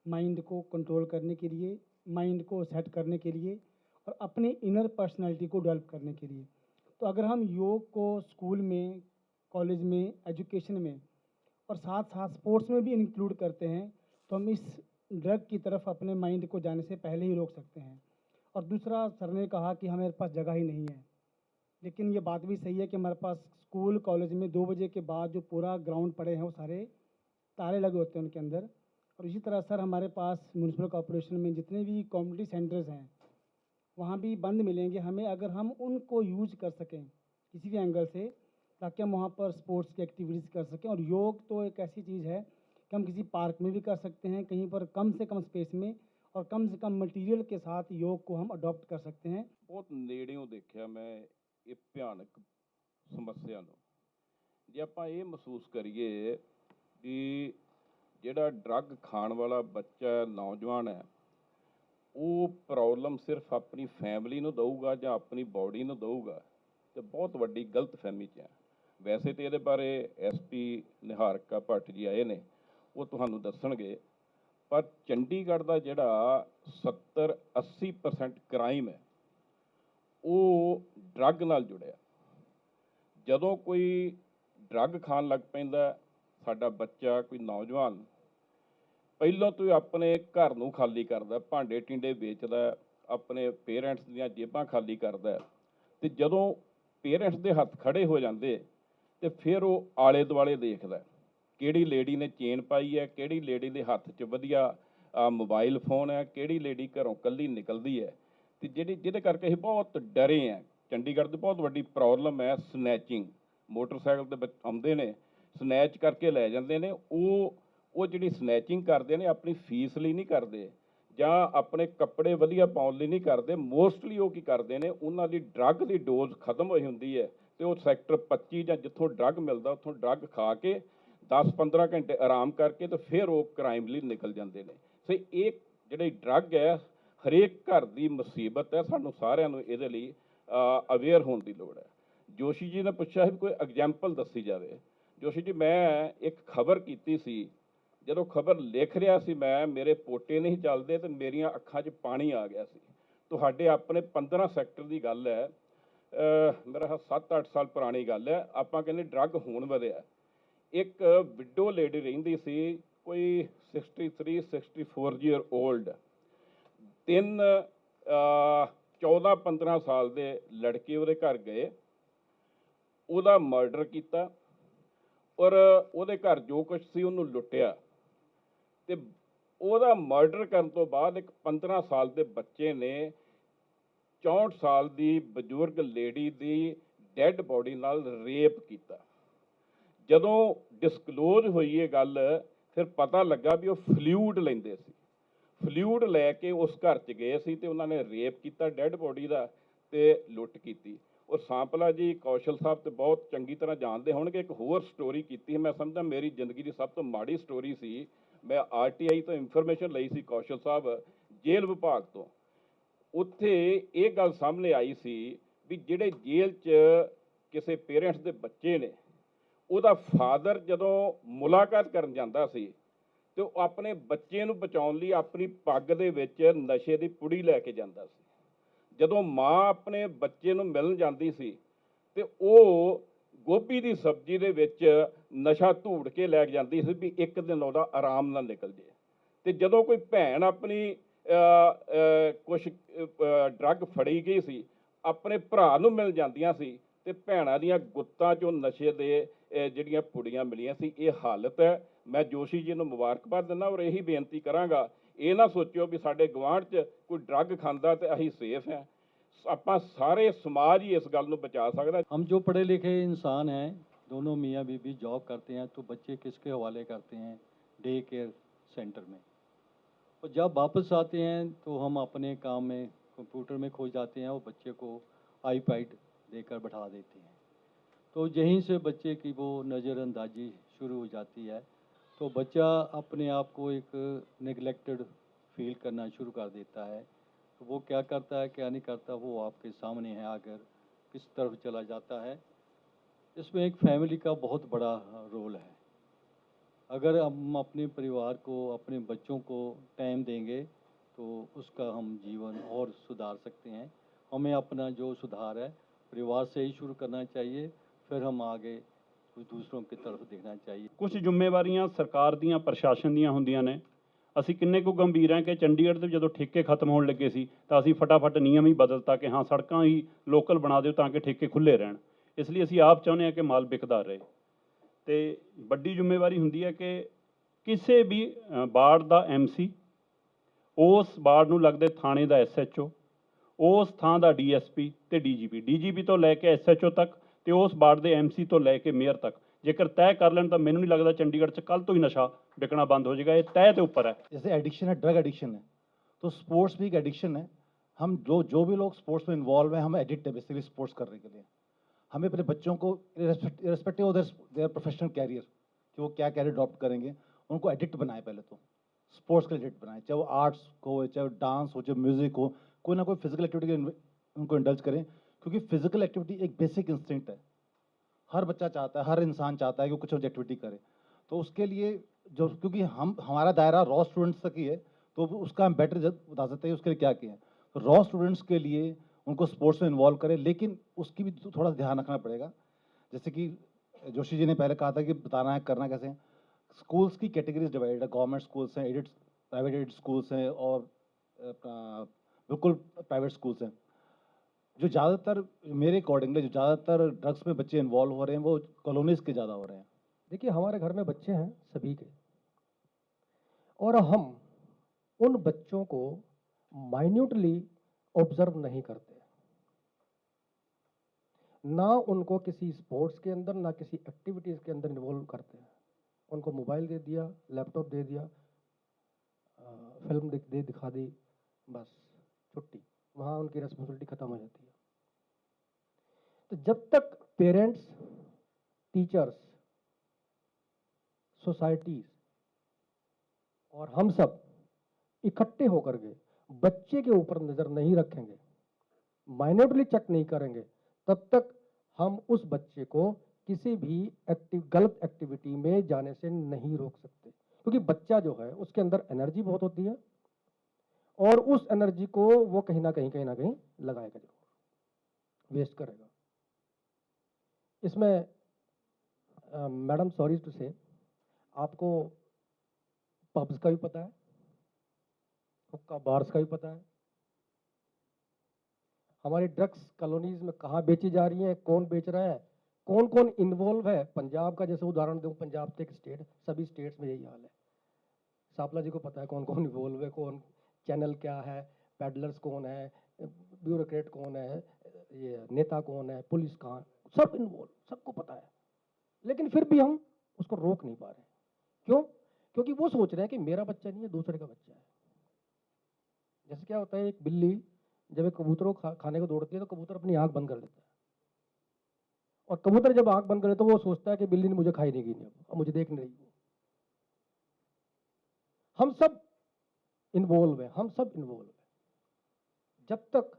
S6: माइंड को कंट्रोल करने के लिए, माइंड को सेट करने के लिए और अपने इनर पर्सनालिटी को डेवलप करने के लिए। तो अगर हम योग को स्कूल में, कॉलेज में, एजुकेशन में और साथ साथ स्पोर्ट्स में भी इंक्लूड करते हैं तो हम इस ड्रग की तरफ अपने माइंड को जाने से पहले ही रोक सकते हैं। और दूसरा, सर ने कहा कि हमारे पास जगह ही नहीं है, लेकिन ये बात भी सही है कि हमारे पास स्कूल कॉलेज में 2 बजे के बाद जो पूरा ग्राउंड पड़े हैं वो सारे ताले लगे होते हैं उनके अंदर। और इसी तरह सर हमारे पास म्यूनसिपल कॉरपोरेशन में जितने भी कम्युनिटी सेंटर्स हैं वहाँ भी बंद मिलेंगे हमें, अगर हम उनको यूज कर सकें किसी भी एंगल से, ताकि हम वहाँ पर स्पोर्ट्स की एक्टिविटीज़ कर सकें। और योग तो एक ऐसी चीज़ है कि हम किसी पार्क में भी कर सकते हैं, कहीं पर कम से कम स्पेस में और कम से कम मटेरियल के साथ योग को हम अडॉप्ट कर सकते हैं।
S7: बहुत नेड़ियों देखा मैं ये भयानक समस्या ਨੂੰ। ਜੇ ਆਪਾਂ ਇਹ ਮਹਿਸੂਸ ਕਰੀਏ ਵੀ ਜਿਹੜਾ ਡਰੱਗ ਖਾਣ ਵਾਲਾ ਬੱਚਾ ਨੌਜਵਾਨ ਹੈ ਉਹ ਪ੍ਰੋਬਲਮ ਸਿਰਫ ਆਪਣੀ ਫੈਮਿਲੀ ਨੂੰ ਦਊਗਾ ਜਾਂ ਆਪਣੀ ਬਾਡੀ ਨੂੰ ਦਊਗਾ, ਤੇ ਬਹੁਤ ਵੱਡੀ ਗਲਤਫਹਿਮੀ 'ਚ ਹੈ। ਵੈਸੇ ਤਾਂ ਇਹਦੇ ਬਾਰੇ SP ਨਿਹਾਰਿਕਾ ਭੱਟ ਜੀ ਆਏ ਨੇ, ਉਹ ਤੁਹਾਨੂੰ ਦੱਸਣਗੇ, ਪਰ ਚੰਡੀਗੜ੍ਹ ਦਾ ਜਿਹੜਾ 70-80% ਕ੍ਰਾਈਮ ਹੈ ਉਹ ਡਰੱਗ ਨਾਲ ਜੁੜਿਆ। ਜਦੋਂ ਕੋਈ ਡਰੱਗ ਖਾਣ ਲੱਗ ਪੈਂਦਾ ਸਾਡਾ ਬੱਚਾ, ਕੋਈ ਨੌਜਵਾਨ, ਪਹਿਲਾਂ ਤੋਂ ਹੀ ਆਪਣੇ ਘਰ ਨੂੰ ਖਾਲੀ ਕਰਦਾ, ਭਾਂਡੇ ਟਿੰਡੇ ਵੇਚਦਾ, ਆਪਣੇ ਪੇਰੈਂਟਸ ਦੀਆਂ ਜੇਬਾਂ ਖਾਲੀ ਕਰਦਾ, ਅਤੇ ਜਦੋਂ ਪੇਰੈਂਟਸ ਦੇ ਹੱਥ ਖੜ੍ਹੇ ਹੋ ਜਾਂਦੇ ਅਤੇ ਫਿਰ ਉਹ ਆਲੇ ਦੁਆਲੇ ਦੇਖਦਾ ਕਿਹੜੀ ਲੇਡੀ ਨੇ ਚੇਨ ਪਾਈ ਹੈ, ਕਿਹੜੀ ਲੇਡੀ ਦੇ ਹੱਥ 'ਚ ਵਧੀਆ ਮੋਬਾਈਲ ਫੋਨ ਹੈ, ਕਿਹੜੀ ਲੇਡੀ ਘਰੋਂ ਇਕੱਲੀ ਨਿਕਲਦੀ ਹੈ। ਅਤੇ ਜਿਹਦੇ ਕਰਕੇ ਅਸੀਂ ਬਹੁਤ ਡਰੇ ਹਾਂ। ਚੰਡੀਗੜ੍ਹ ਦੀ ਬਹੁਤ ਵੱਡੀ ਪ੍ਰੋਬਲਮ ਹੈ ਸਨੈਚਿੰਗ। ਮੋਟਰਸਾਈਕਲ 'ਤੇ ਆਉਂਦੇ ਨੇ, ਸਨੈਚ ਕਰਕੇ ਲੈ ਜਾਂਦੇ ਨੇ। ਉਹ ਜਿਹੜੀ ਸਨੈਚਿੰਗ ਕਰਦੇ ਨੇ ਆਪਣੀ ਫੀਸ ਲਈ ਨਹੀਂ ਕਰਦੇ ਜਾਂ ਆਪਣੇ ਕੱਪੜੇ ਵਧੀਆ ਪਾਉਣ ਲਈ ਨਹੀਂ ਕਰਦੇ। ਮੋਸਟਲੀ ਉਹ ਕੀ ਕਰਦੇ ਨੇ, ਉਹਨਾਂ ਦੀ ਡਰੱਗ ਦੀ ਡੋਜ਼ ਖਤਮ ਹੋਈ ਹੁੰਦੀ ਹੈ ਅਤੇ ਉਹ ਸੈਕਟਰ 25 ਜਾਂ ਜਿੱਥੋਂ ਡਰੱਗ ਮਿਲਦਾ ਉੱਥੋਂ ਡਰੱਗ ਖਾ ਕੇ 10-15 ਘੰਟੇ ਆਰਾਮ ਕਰਕੇ ਅਤੇ ਫਿਰ ਉਹ ਕ੍ਰਾਈਮ ਲਈ ਨਿਕਲ ਜਾਂਦੇ ਨੇ। ਸੋ ਇਹ ਜਿਹੜੀ ਡਰੱਗ ਹੈ ਹਰੇਕ ਘਰ ਦੀ ਮੁਸੀਬਤ ਹੈ, ਸਾਨੂੰ ਸਾਰਿਆਂ ਨੂੰ ਇਹਦੇ ਲਈ ਅਵੇਅਰ ਹੋਣ ਦੀ ਲੋੜ ਹੈ। ਜੋਸ਼ੀ ਜੀ ਨੇ ਪੁੱਛਿਆ ਸੀ ਕੋਈ ਐਗਜ਼ਾਮਪਲ ਦੱਸੀ ਜਾਵੇ। ਜੋਸ਼ੀ ਜੀ, ਮੈਂ ਇੱਕ ਖਬਰ ਕੀਤੀ ਸੀ, ਜਦੋਂ ਖਬਰ ਲਿਖ ਰਿਹਾ ਸੀ ਮੈਂ, ਮੇਰੇ ਪੋਟੇ ਨਹੀਂ ਚੱਲਦੇ ਅਤੇ ਮੇਰੀਆਂ ਅੱਖਾਂ 'ਚ ਪਾਣੀ ਆ ਗਿਆ ਸੀ। ਤੁਹਾਡੇ ਆਪਣੇ 15 ਸੈਕਟਰ ਦੀ ਗੱਲ ਹੈ, ਮੇਰਾ 7-8 ਸਾਲ ਪੁਰਾਣੀ ਗੱਲ ਹੈ। ਆਪਾਂ ਕਹਿੰਦੇ ਡਰੱਗ ਹੁਣ ਵਧਿਆ। ਇੱਕ ਵਿਡੋ ਲੇਡੀ ਰਹਿੰਦੀ ਸੀ, ਕੋਈ 63-64 ਈਅਰ ਓਲਡ, 14-15 ਸਾਲ ਦੇ ਲੜਕੇ ਉਹਦੇ ਘਰ ਗਏ, ਉਹਦਾ ਮਰਡਰ ਕੀਤਾ ਔਰ ਉਹਦੇ ਘਰ ਜੋ ਕੁਛ ਸੀ ਉਹਨੂੰ ਲੁੱਟਿਆ। ਅਤੇ ਉਹਦਾ ਮਰਡਰ ਕਰਨ ਤੋਂ ਬਾਅਦ ਇੱਕ 15 ਸਾਲ ਦੇ ਬੱਚੇ ਨੇ 64 ਸਾਲ ਦੀ ਬਜ਼ੁਰਗ ਲੇਡੀ ਦੀ ਡੈੱਡ ਬੋਡੀ ਨਾਲ ਰੇਪ ਕੀਤਾ। ਜਦੋਂ ਡਿਸਕਲੋਜ਼ ਹੋਈ ਇਹ ਗੱਲ, ਫਿਰ ਪਤਾ ਲੱਗਾ ਵੀ ਉਹ ਫਲੂਇਡ ਲੈਂਦੇ ਸੀ। ਫਲੂਇਡ ਲੈ ਕੇ ਉਸ ਘਰ 'ਚ ਗਏ ਸੀ ਤੇ ਉਹਨਾਂ ਨੇ ਰੇਪ ਕੀਤਾ ਡੈੱਡ ਬੋਡੀ ਦਾ ਤੇ ਲੁੱਟ ਕੀਤੀ। ਔਰ ਸਾਂਪਲਾ ਜੀ ਕੌਸ਼ਲ ਸਾਹਿਬ ਤੇ ਬਹੁਤ ਚੰਗੀ ਤਰ੍ਹਾਂ ਜਾਣਦੇ ਹੋਣਗੇ। ਇੱਕ ਹੋਰ ਸਟੋਰੀ ਕੀਤੀ, ਮੈਂ ਸਮਝਦਾ ਮੇਰੀ ਜ਼ਿੰਦਗੀ ਦੀ ਸਭ ਤੋਂ ਮਾੜੀ ਸਟੋਰੀ ਸੀ। ਮੈਂ RTI ਤੋਂ ਇਨਫੋਰਮੇਸ਼ਨ ਲਈ ਸੀ ਕੌਸ਼ਲ ਸਾਹਿਬ ਜੇਲ੍ਹ ਵਿਭਾਗ ਤੋਂ। ਉੱਥੇ ਇਹ ਗੱਲ ਸਾਹਮਣੇ ਆਈ ਸੀ ਵੀ ਜਿਹੜੇ ਜੇਲ੍ਹ 'ਚ ਕਿਸੇ ਪੇਰੈਂਟਸ ਦੇ ਬੱਚੇ ਨੇ, ਉਹਦਾ ਫਾਦਰ ਜਦੋਂ ਮੁਲਾਕਾਤ ਕਰਨ ਜਾਂਦਾ ਸੀ ਤੇ ਉਹ ਆਪਣੇ ਬੱਚੇ ਨੂੰ ਬਚਾਉਣ ਲਈ ਆਪਣੀ ਪੱਗ ਦੇ ਵਿੱਚ ਨਸ਼ੇ ਦੀ ਪੁੜੀ ਲੈ ਕੇ ਜਾਂਦਾ ਸੀ। ਜਦੋਂ ਮਾਂ ਆਪਣੇ ਬੱਚੇ ਨੂੰ ਮਿਲਣ ਜਾਂਦੀ ਸੀ ਤੇ ਉਹ ਗੋਭੀ ਦੀ ਸਬਜ਼ੀ ਦੇ ਵਿੱਚ ਨਸ਼ਾ ਧੂੜ ਕੇ ਲੈ ਕੇ ਜਾਂਦੀ ਸੀ ਵੀ ਇੱਕ ਦਿਨ ਉਹਦਾ ਆਰਾਮ ਨਾਲ ਨਿਕਲ ਜੇ। ਤੇ ਜਦੋਂ ਕੋਈ ਭੈਣ ਆਪਣੀ ਕੁਛ ਡਰੱਗ ਫੜੀ ਗਈ ਸੀ, ਆਪਣੇ ਭਰਾ ਨੂੰ ਮਿਲ ਜਾਂਦੀਆਂ ਸੀ ਤੇ ਭੈਣਾਂ ਦੀਆਂ ਗੁੱਤਾਂ 'ਚੋਂ ਨਸ਼ੇ ਦੇ ਜਿਹੜੀਆਂ ਪੁੜੀਆਂ ਮਿਲੀਆਂ ਸੀ। ਇਹ ਹਾਲਤ ਹੈ। ਮੈਂ ਜੋਸ਼ੀ ਜੀ ਨੂੰ ਮੁਬਾਰਕਬਾਦ ਦਿੰਦਾ ਔਰ ਇਹੀ ਬੇਨਤੀ ਕਰਾਂਗਾ, ਇਹ ਨਾ ਸੋਚਿਓ ਵੀ ਸਾਡੇ ਗੁਆਂਢ 'ਚ ਕੋਈ ਡਰੱਗ ਖਾਂਦਾ ਤੇ ਅਸੀਂ ਸੇਫ हैं। ਆਪਾਂ ਸਾਰੇ ਸਮਾਜ ਹੀ ਇਸ ਗੱਲ ਨੂੰ ਬਚਾ ਸਕਦਾ।
S8: हम जो पढ़े लिखे इंसान हैं, दोनों मियाँ बीवी जॉब करते हैं, तो बच्चे किसके हवाले करते हैं? डे केयर सेंटर में। और जब वापस आते हैं तो हम अपने काम में कंप्यूटर में खो जाते हैं और बच्चे को आईपैड देकर बैठा देते हैं। तो यहीं से बच्चे की वो नज़रअंदाजी शुरू हो जाती है। तो बच्चा अपने आप को एक नेगलेक्टेड फील करना शुरू कर देता है। तो वो क्या करता है क्या नहीं करता वो आपके सामने है, अगर किस तरफ चला जाता है। इसमें एक फैमिली का बहुत बड़ा रोल है। अगर हम अपने परिवार को, अपने बच्चों को टाइम देंगे तो उसका हम जीवन और सुधार सकते हैं। हमें अपना जो सुधार है परिवार से ही शुरू करना चाहिए, फिर हम आगे कुछ दूसरों की तरफ देखना चाहिए।
S9: ਕੁਝ ਜ਼ਿੰਮੇਵਾਰੀਆਂ ਸਰਕਾਰ ਦੀਆਂ, ਪ੍ਰਸ਼ਾਸਨ ਦੀਆਂ ਹੁੰਦੀਆਂ ਨੇ। ਅਸੀਂ ਕਿੰਨੇ ਕੁ ਗੰਭੀਰ ਹਾਂ ਕਿ ਚੰਡੀਗੜ੍ਹ ਦੇ ਜਦੋਂ ਠੇਕੇ ਖਤਮ ਹੋਣ ਲੱਗੇ ਸੀ ਤਾਂ ਅਸੀਂ ਫਟਾਫਟ ਨਿਯਮ ਹੀ ਬਦਲਤਾ ਕਿ ਹਾਂ ਸੜਕਾਂ ਹੀ ਲੋਕਲ ਬਣਾ ਦਿਓ ਤਾਂ ਕਿ ਠੇਕੇ ਖੁੱਲ੍ਹੇ ਰਹਿਣ। ਇਸ ਲਈ ਅਸੀਂ ਆਪ ਚਾਹੁੰਦੇ ਹਾਂ ਕਿ ਮਾਲ ਵਿਕਦਾ ਰਹੇ। ਤੇ ਵੱਡੀ ਜ਼ਿੰਮੇਵਾਰੀ ਹੁੰਦੀ ਹੈ ਕਿ ਕਿਸੇ ਵੀ ਵਾਰਡ ਦਾ MC, ਉਸ ਵਾਰਡ ਨੂੰ ਲੱਗਦੇ ਥਾਣੇ ਦਾ SHO, ਉਸ ਥਾਂ ਦਾ DSP ਤੇ DGP ਤੋਂ ਲੈ ਕੇ SHO ਤੱਕ ਤੇ ਉਸ ਵਾਰਡ ਦੇ MC ਤੋਂ ਲੈ ਕੇ ਮੇਅਰ ਤੱਕ ਜੇਕਰ ਤੈਅ कर लें तो मैनू नहीं लगता चंडीगढ़ च कल तो ही नशा बिकना बंद हो जाएगा। ये तय के ऊपर है।
S5: जैसे एडिक्शन है, ड्रग एडिक्शन है, तो स्पोर्ट्स भी एक एडिक्शन है। हम जो भी लोग स्पोर्ट्स में इन्वॉल्व हैं, हम एडिक्ट है बेसिकली स्पोर्ट्स करने के लिए। हमें अपने बच्चों को respective of their professional career कि वो क्या कैरियर अडॉप्ट करेंगे, उनको एडिक्ट बनाए। पहले तो स्पोर्ट्स के एडिक्ट बनाए, चाहे वो आर्ट्स हो, चाहे वो डांस हो, चाहे म्यूज़िक हो, कोई ना कोई फिजिकल एक्टिविटी उनको इंडल्ज करें, क्योंकि फिजिकल एक्टिविटी एक बेसिक इंस्टिंक्ट है। हर बच्चा चाहता है, हर इंसान चाहता है कि कुछ एक्टिविटी करे। तो उसके लिए जो, क्योंकि हमारा दायरा रॉ स्टूडेंट्स तक ही है, तो उसका हम बेटर बता सकते हैं उसके लिए क्या किया है। तो रॉ स्टूडेंट्स के लिए उनको स्पोर्ट्स में इन्वॉल्व करें, लेकिन उसकी भी थोड़ा ध्यान रखना पड़ेगा। जैसे कि जोशी जी ने पहले कहा था कि बताना है करना कैसे है। स्कूल्स की कैटेगरीज डिवाइडेड है, गवर्नमेंट स्कूल्स हैं, एडेड प्राइवेट एडेड स्कूल्स हैं और बिल्कुल प्राइवेट स्कूल्स हैं। जो ज़्यादातर मेरे अकॉर्डिंगली जो ज़्यादातर ड्रग्स में बच्चे इन्वॉल्व हो रहे हैं वो कॉलोनीज़ के ज़्यादा हो रहे हैं।
S10: देखिए हमारे घर में बच्चे हैं सभी के, और हम उन बच्चों को माइन्यूटली ऑब्जर्व नहीं करते, ना उनको किसी स्पोर्ट्स के अंदर ना किसी एक्टिविटीज़ के अंदर इन्वॉल्व करते हैं। उनको मोबाइल दे दिया, लैपटॉप दे दिया, फिल्म दिखा दी, बस छुट्टी, वहाँ उनकी रिस्पॉन्सिबिलिटी खत्म हो जाती है। तो जब तक पेरेंट्स, टीचर्स, सोसाइटीज और हम सब इकट्ठे होकर के बच्चे के ऊपर नज़र नहीं रखेंगे, माइन्यूटली चेक नहीं करेंगे, तब तक हम उस बच्चे को किसी भी गलत एक्टिविटी में जाने से नहीं रोक सकते। क्योंकि बच्चा जो है उसके अंदर एनर्जी बहुत होती है और उस एनर्जी को वो कहीं ना कहीं लगाएगा, जरूर वेस्ट करेगा। इसमें मैडम सॉरी टू से, आपको पब्स का भी पता है, हुक्का बार्स का भी पता है, हमारी ड्रग्स कॉलोनीज में कहाँ बेची जा रही है, कौन बेच रहा है, कौन कौन इन्वॉल्व है। पंजाब का जैसे उदाहरण दूं, पंजाब तो एक स्टेट, सभी स्टेट्स में यही हाल है। सापला जी को पता है कौन कौन इन्वॉल्व है, कौन चैनल क्या है, पैडलर्स कौन है, ब्यूरोक्रेट कौन है, ये नेता कौन है, पुलिस कहाँ, सब इन्वॉल्व, सबको पता है, लेकिन फिर भी हम उसको रोक नहीं पा रहे। क्यों? क्योंकि वो सोच रहे हैं कि मेरा बच्चा नहीं है, दूसरे का बच्चा है। जैसे क्या होता है, एक बिल्ली जब एक कबूतरों को खाने को दौड़ती है तो कबूतर अपनी आंख बंद कर लेता है, और कबूतर जब आंख बंद करे तो वो सोचता है कि बिल्ली ने मुझे खाई नहीं की, अब मुझे देख नहीं रही। हम सब इन्वॉल्व है, हम सब इन्वॉल्व है। जब तक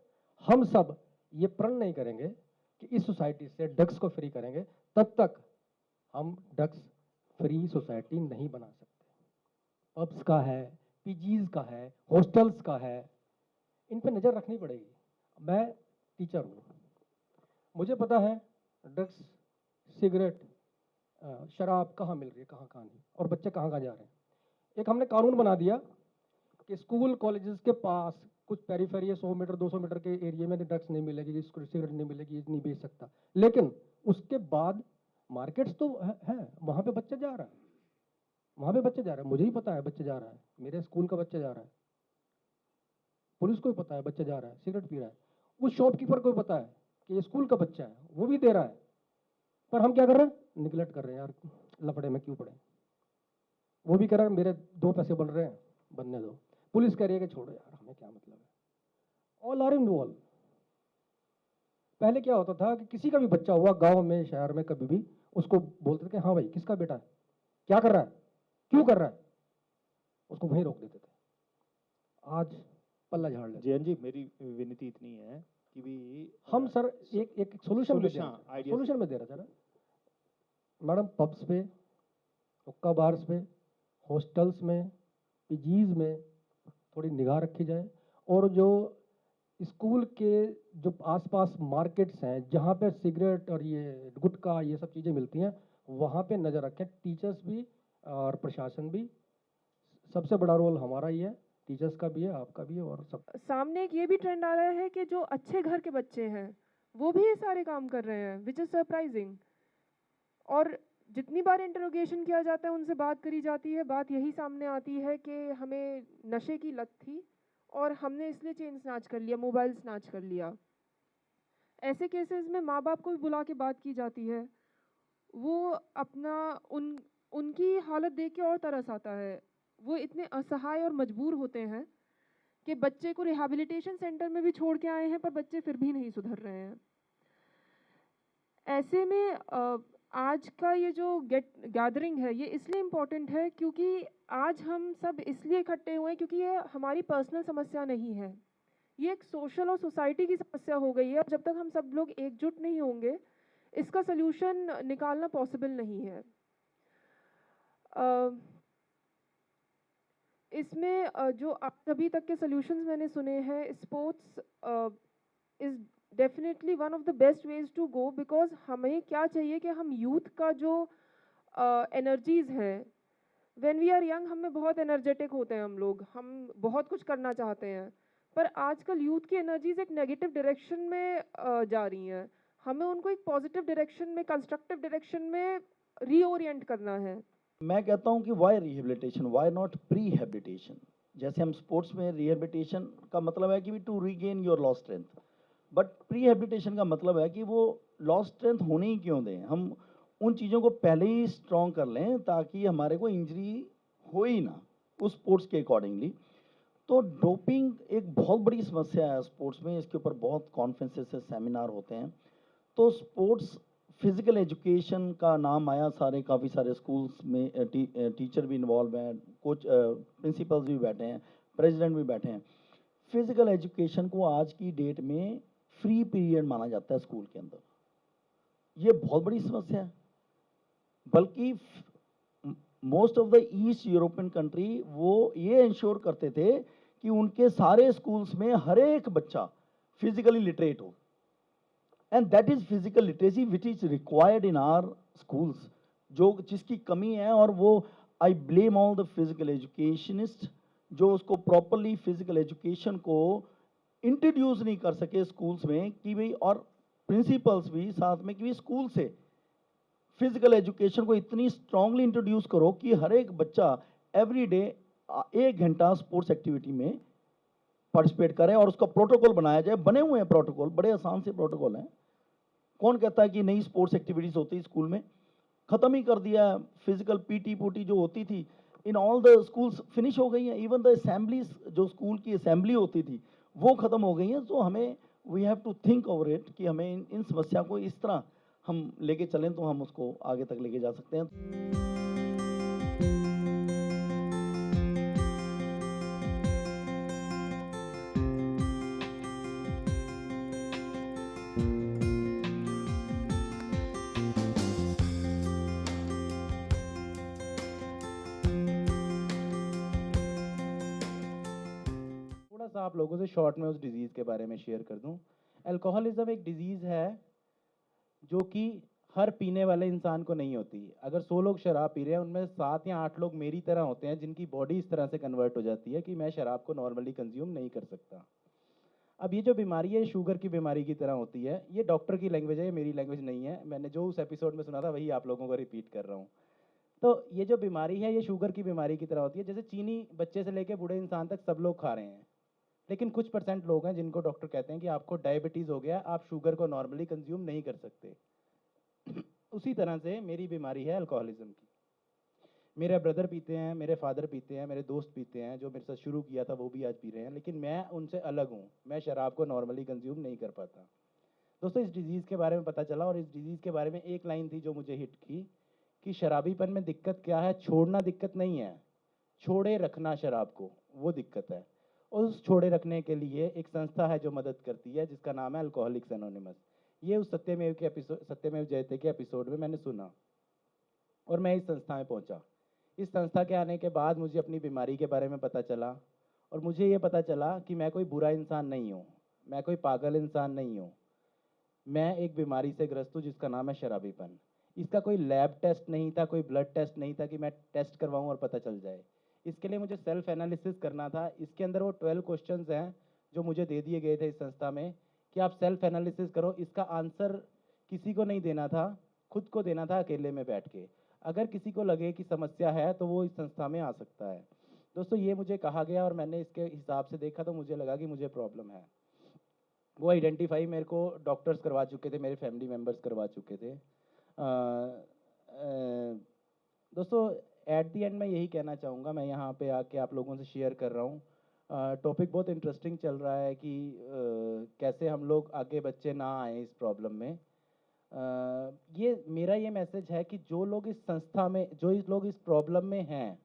S10: हम सब ये प्रण नहीं करेंगे कि इस सोसाइटी से ड्रग्स को फ्री करेंगे, तब तक हम ड्रग्स फ्री सोसाइटी नहीं बना सकते। पब्स का है, पीजीज का है, हॉस्टल्स का है, इन पे नज़र रखनी पड़ेगी। मैं टीचर हूँ, मुझे पता है ड्रग्स, सिगरेट, शराब कहाँ मिल रही है, कहाँ कहाँ नहीं, और बच्चे कहाँ कहाँ जा रहे हैं। एक हमने कानून बना दिया कि स्कूल कॉलेजेस के पास कुछ पेरीफेरी 100 मीटर 200 मीटर के एरिया में ड्रग्स नहीं मिलेगी, सिगरेट नहीं मिलेगी, ये नहीं बेच सकता। लेकिन उसके बाद मार्केट्स तो है, वहाँ पे बच्चा जा रहा है, वहाँ पे बच्चा जा रहा है, मुझे ही पता है बच्चा जा रहा है, मेरे स्कूल का बच्चा जा रहा है, पुलिस को भी पता है बच्चा जा रहा है, सिगरेट पी रहा है, उस शॉपकीपर को भी पता है कि ये स्कूल का बच्चा है, वो भी दे रहा है। पर हम क्या कर रहे हैं? निगलेक्ट कर रहे हैं, यार लफड़े में क्यों पड़े। वो भी कह रहा है मेरे 2 पैसे बन रहे हैं, बनने दो। पुलिस कह रही है कि छोड़ो यार, हमें क्या मतलब है। All are involve. पहले क्या होता था कि किसी का भी बच्चा हुआ गांव में, शहर में, कभी भी उसको बोलते थे कि हाँ भाई किसका बेटा है, क्या कर रहा है, क्यों कर रहा है, उसको वहीं रोक देते थे। आज पल्ला झाड़ लेते।
S2: जयंत जी, मेरी विनती इतनी है कि भी
S10: हम सर एक सोल्यूशन
S2: solution
S10: में दे रहा था। मैडम, पब्स पे, हुक्का बार्स पे, हॉस्टल्स में, पीजीज में थोड़ी निगाह रखी जाए, और जो स्कूल के जो आसपास मार्केट्स हैं जहाँ पे सिगरेट और ये गुटखा ये सब चीज़ें मिलती हैं, वहाँ पे नज़र रखें, टीचर्स भी और प्रशासन भी। सबसे बड़ा रोल हमारा ही है, टीचर्स का भी है, आपका भी है, और सब।
S11: सामने एक ये भी ट्रेंड आ रहा है कि जो अच्छे घर के बच्चे हैं वो भी ये सारे काम कर रहे हैं, विच इज़ सरप्राइजिंग। और जितनी बार इंटरोगेशन किया जाता है, उनसे बात करी जाती है, बात यही सामने आती है कि हमें नशे की लत थी और हमने इसलिए चेन स्नैच कर लिया, मोबाइल स्नैच कर लिया। ऐसे केसेस में माँ बाप को भी बुला के बात की जाती है, वो अपना उनकी हालत देख के और तरस आता है। वो इतने असहाय और मजबूर होते हैं कि बच्चे को रिहैबिलिटेशन सेंटर में भी छोड़ के आए हैं, पर बच्चे फिर भी नहीं सुधर रहे हैं। ऐसे में आज का ये जो गैदरिंग है, ये इसलिए इम्पोर्टेंट है क्योंकि आज हम सब इसलिए इकट्ठे हुए हैं क्योंकि ये हमारी पर्सनल समस्या नहीं है, ये एक सोशल और सोसाइटी की समस्या हो गई है। जब तक हम सब लोग एकजुट नहीं होंगे, इसका सल्यूशन निकालना पॉसिबल नहीं है। इसमें जो अभी तक के सॉल्यूशंस मैंने सुने हैं, sports is definitely one of the best ways to go, because हमें क्या चाहिए कि हम यूथ का जो एनर्जीज़ हैं, व्हेन वी आर यंग, हमें बहुत एनर्जेटिक होते हैं हम बहुत कुछ करना चाहते हैं, पर आजकल यूथ की एनर्जीज एक नेगेटिव डायरेक्शन में जा रही हैं। हमें उनको एक पॉजिटिव डायरेक्शन में, कंस्ट्रक्टिव डायरेक्शन में रीओरिएंट करना है।
S3: मैं कहता हूँ कि why rehabilitation, why not prehabilitation. जैसे हम स्पोर्ट्स में रिहेबिलिटेशन का मतलब है कि to regain your lost strength, but prehabilitation का मतलब है कि वो लॉस्ट स्ट्रेंथ होने ही क्यों दें, हम उन चीज़ों को पहले ही स्ट्रॉन्ग कर लें ताकि हमारे को इंजरी हो ही ना उस स्पोर्ट्स के अकॉर्डिंगली। तो डोपिंग एक बहुत बड़ी समस्या है स्पोर्ट्स में, इसके ऊपर बहुत कॉन्फ्रेंसेस से सेमिनार होते हैं। तो स्पोर्ट्स फिजिकल एजुकेशन का नाम आया, काफ़ी सारे स्कूल्स में टीचर भी इन्वॉल्व हैं, कोच प्रिंसिपल्स भी बैठे हैं, प्रेसिडेंट भी बैठे हैं। फिजिकल एजुकेशन को आज की डेट में फ्री पीरियड माना जाता है स्कूल के अंदर, ये बहुत बड़ी समस्या है। बल्कि most of the east European country वो ये इंश्योर करते थे कि उनके सारे स्कूल्स में हर एक बच्चा फिजिकली लिटरेट हो, and that is physical literacy which is required in our schools, जो जिसकी कमी है। और वो I blame all the physical educationist जो उसको प्रॉपरली फिजिकल एजुकेशन को इंट्रोड्यूस नहीं कर सके स्कूल्स में कि भाई, और प्रिंसिपल्स भी साथ में कि स्कूल से फिजिकल एजुकेशन को इतनी स्ट्रांगली इंट्रोड्यूस करो कि हर एक बच्चा एवरी डे 1 घंटा स्पोर्ट्स एक्टिविटी में पार्टिसिपेट करें और उसका प्रोटोकॉल बनाया जाए। बने हुए हैं प्रोटोकॉल, बड़े आसान से प्रोटोकॉल हैं। कौन कहता है कि नई स्पोर्ट्स एक्टिविटीज़ होती स्कूल में? ख़त्म ही कर दिया। फिजिकल पीटी पूटी जो होती थी in all the schools finish हो गई हैं। इवन द असेंबलीज, जो स्कूल की असेंबली होती थी वो ख़त्म हो गई हैं। तो हमें we have to think over it कि हमें इन समस्या को इस तरह हम लेके चलें तो हम उसको आगे तक लेके जा सकते हैं।
S12: थोड़ा सा आप लोगों से शॉर्ट में उस डिज़ीज़ के बारे में शेयर कर दूं। अल्कोहलिज्म एक डिज़ीज़ है जो कि हर पीने वाले इंसान को नहीं होती। अगर 100 लोग शराब पी रहे हैं उनमें 7 या 8 लोग मेरी तरह होते हैं जिनकी बॉडी इस तरह से कन्वर्ट हो जाती है कि मैं शराब को नॉर्मली कंज्यूम नहीं कर सकता। अब ये जो बीमारी है शुगर की बीमारी की तरह होती है। ये डॉक्टर की लैंग्वेज है, ये मेरी लैंग्वेज नहीं है। मैंने जो उस एपिसोड में सुना था वही आप लोगों को रिपीट कर रहा हूँ। तो ये जो बीमारी है ये शुगर की बीमारी की तरह होती है। जैसे चीनी बच्चे से लेकर बूढ़े इंसान तक सब लोग खा रहे हैं, लेकिन कुछ % लोग हैं जिनको डॉक्टर कहते हैं कि आपको डायबिटीज़ हो गया, आप शुगर को नॉर्मली कंज्यूम नहीं कर सकते। उसी तरह से मेरी बीमारी है अल्कोहलिज्म की। मेरे ब्रदर पीते हैं, मेरे फादर पीते हैं, मेरे दोस्त पीते हैं, जो मेरे साथ शुरू किया था वो भी आज पी रहे हैं, लेकिन मैं उनसे अलग हूँ। मैं शराब को नॉर्मली कंज्यूम नहीं कर पाता। दोस्तों, इस डिज़ीज़ के बारे में पता चला और इस डिज़ीज़ के बारे में एक लाइन थी जो मुझे हिट की कि शराबीपन में दिक्कत क्या है? छोड़ना दिक्कत नहीं है, छोड़े रखना शराब को वो दिक्कत है। और उस छोड़े रखने के लिए एक संस्था है जो मदद करती है जिसका नाम है अल्कोहलिक्स एनोनिमस। ये उस सत्यमेव जयते के एपिसोड में मैंने सुना और मैं इस संस्था में पहुंचा। इस संस्था के आने के बाद मुझे अपनी बीमारी के बारे में पता चला और मुझे ये पता चला कि मैं कोई बुरा इंसान नहीं हूँ, मैं कोई पागल इंसान नहीं हूँ। मैं एक बीमारी से ग्रस्त हूँ जिसका नाम है शराबीपन। इसका कोई लैब टेस्ट नहीं था, कोई ब्लड टेस्ट नहीं था कि मैं टेस्ट करवाऊँ और पता चल जाए। इसके लिए मुझे सेल्फ एनालिसिस करना था। इसके अंदर वो 12 क्वेश्चंस हैं जो मुझे दे दिए गए थे इस संस्था में कि आप सेल्फ एनालिसिस करो। इसका आंसर किसी को नहीं देना था, खुद को देना था अकेले में बैठ के। अगर किसी को लगे कि समस्या है तो वो इस संस्था में आ सकता है। दोस्तों, ये मुझे कहा गया और मैंने इसके हिसाब से देखा तो मुझे लगा कि मुझे प्रॉब्लम है। वो आइडेंटिफाई मेरे को डॉक्टर्स करवा चुके थे, मेरे फैमिली मेम्बर्स करवा चुके थे। दोस्तों, एट दी एंड मैं यही कहना चाहूँगा, मैं यहाँ पे आके आप लोगों से शेयर कर रहा हूँ। टॉपिक बहुत इंटरेस्टिंग चल रहा है कि कैसे हम लोग आगे बच्चे ना आए इस प्रॉब्लम में। ये मेरा ये मैसेज है कि जो लोग इस संस्था में, जो इस लोग इस प्रॉब्लम में हैं,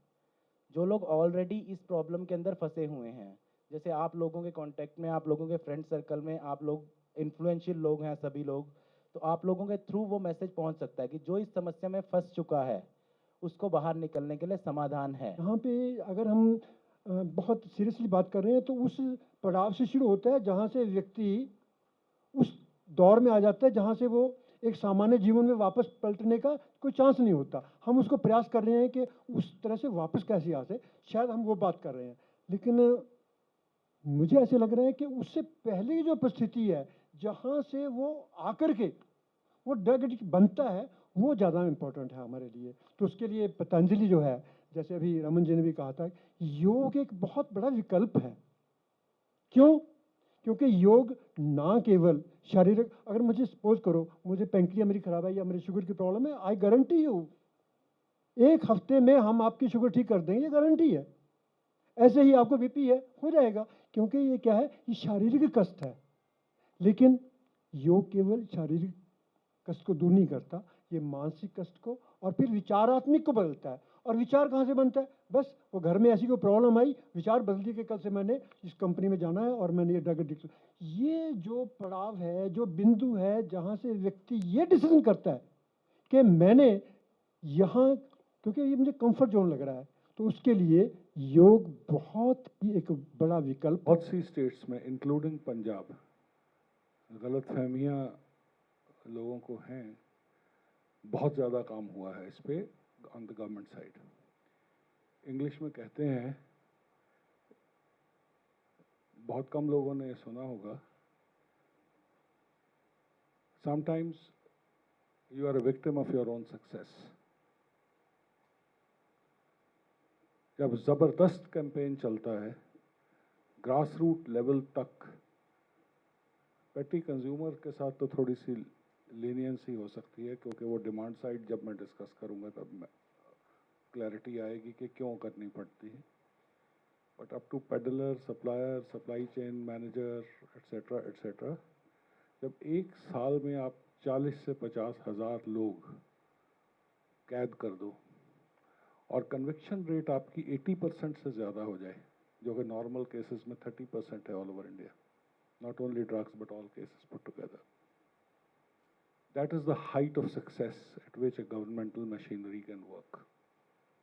S12: जो लोग ऑलरेडी इस प्रॉब्लम के अंदर फंसे हुए हैं, जैसे आप लोगों के कांटेक्ट में, आप लोगों के फ्रेंड सर्कल में, आप लोग इन्फ्लुएंशियल लोग हैं सभी लोग, तो आप लोगों के थ्रू वो मैसेज पहुंच सकता है कि जो इस समस्या में फंस चुका है उसको बाहर निकलने के लिए समाधान है।
S4: यहाँ पे अगर हम बहुत सीरियसली बात कर रहे हैं तो उस पड़ाव से शुरू होता है जहाँ से व्यक्ति उस दौर में आ जाता है जहाँ से वो एक सामान्य जीवन में वापस पलटने का कोई चांस नहीं होता। हम उसको प्रयास कर रहे हैं कि उस तरह से वापस कैसे आ जाए, शायद हम वो बात कर रहे हैं। लेकिन मुझे ऐसे लग रहा है कि उससे पहले की जो परिस्थिति है जहाँ से वो आकर के वो ड्रग एडिक्ट बनता है वो ज़्यादा इम्पोर्टेंट है हमारे लिए। तो उसके लिए पतंजलि जो है, जैसे अभी रमन जी ने भी कहा था, योग एक बहुत बड़ा विकल्प है। क्यों? क्योंकि योग ना केवल शारीरिक, अगर मुझे सपोज करो मुझे पेंक्रिया मेरी खराब है या मेरी शुगर की प्रॉब्लम है, आई गारंटी यू 1 हफ्ते में हम आपकी शुगर ठीक कर देंगे, ये गारंटी है। ऐसे ही आपको बीपी है, हो जाएगा, क्योंकि ये क्या है, ये शारीरिक कष्ट है। लेकिन योग केवल शारीरिक कष्ट को दूर नहीं करता, ये मानसिक कष्ट को और फिर विचारात्मक को बदलता है। और विचार कहाँ से बनता है? बस वो घर में ऐसी कोई प्रॉब्लम आई, विचार बदल दिए कि कल से मैंने इस कंपनी में जाना है और मैंने ये ड्रग एडिक्ट। ये जो पड़ाव है, जो बिंदु है जहाँ से व्यक्ति ये डिसीजन करता है कि मैंने यहाँ, क्योंकि ये मुझे कंफर्ट जोन लग रहा है, तो उसके लिए योग बहुत ही एक बड़ा विकल्प।
S13: बहुत सी स्टेट्स में इंक्लूडिंग पंजाब गलतफहमियां लोगों को हैं। बहुत ज़्यादा काम हुआ है इस पे on the government side. English में कहते हैं, बहुत कम लोगों ने सुना होगा, sometimes you are a victim of your own success. जब ज़बरदस्त कैंपेन चलता है ग्रास रूट लेवल तक पेटी कंज्यूमर के साथ तो थोड़ी सी लीनियंसी हो सकती है, क्योंकि वो डिमांड साइड जब मैं डिस्कस करूँगा तब क्लैरिटी आएगी कि क्यों करनी पड़ती है। But up to peddler, supplier, supply chain manager etcetera etcetera, जब एक साल में आप 40 से 50 हज़ार लोग कैद कर दो और कन्विक्शन रेट आपकी 80% से ज़्यादा हो जाए, जो कि नॉर्मल केसेस में 30% है all over India, not only drugs but all cases put together, that is the height of success at which A governmental machinery can work.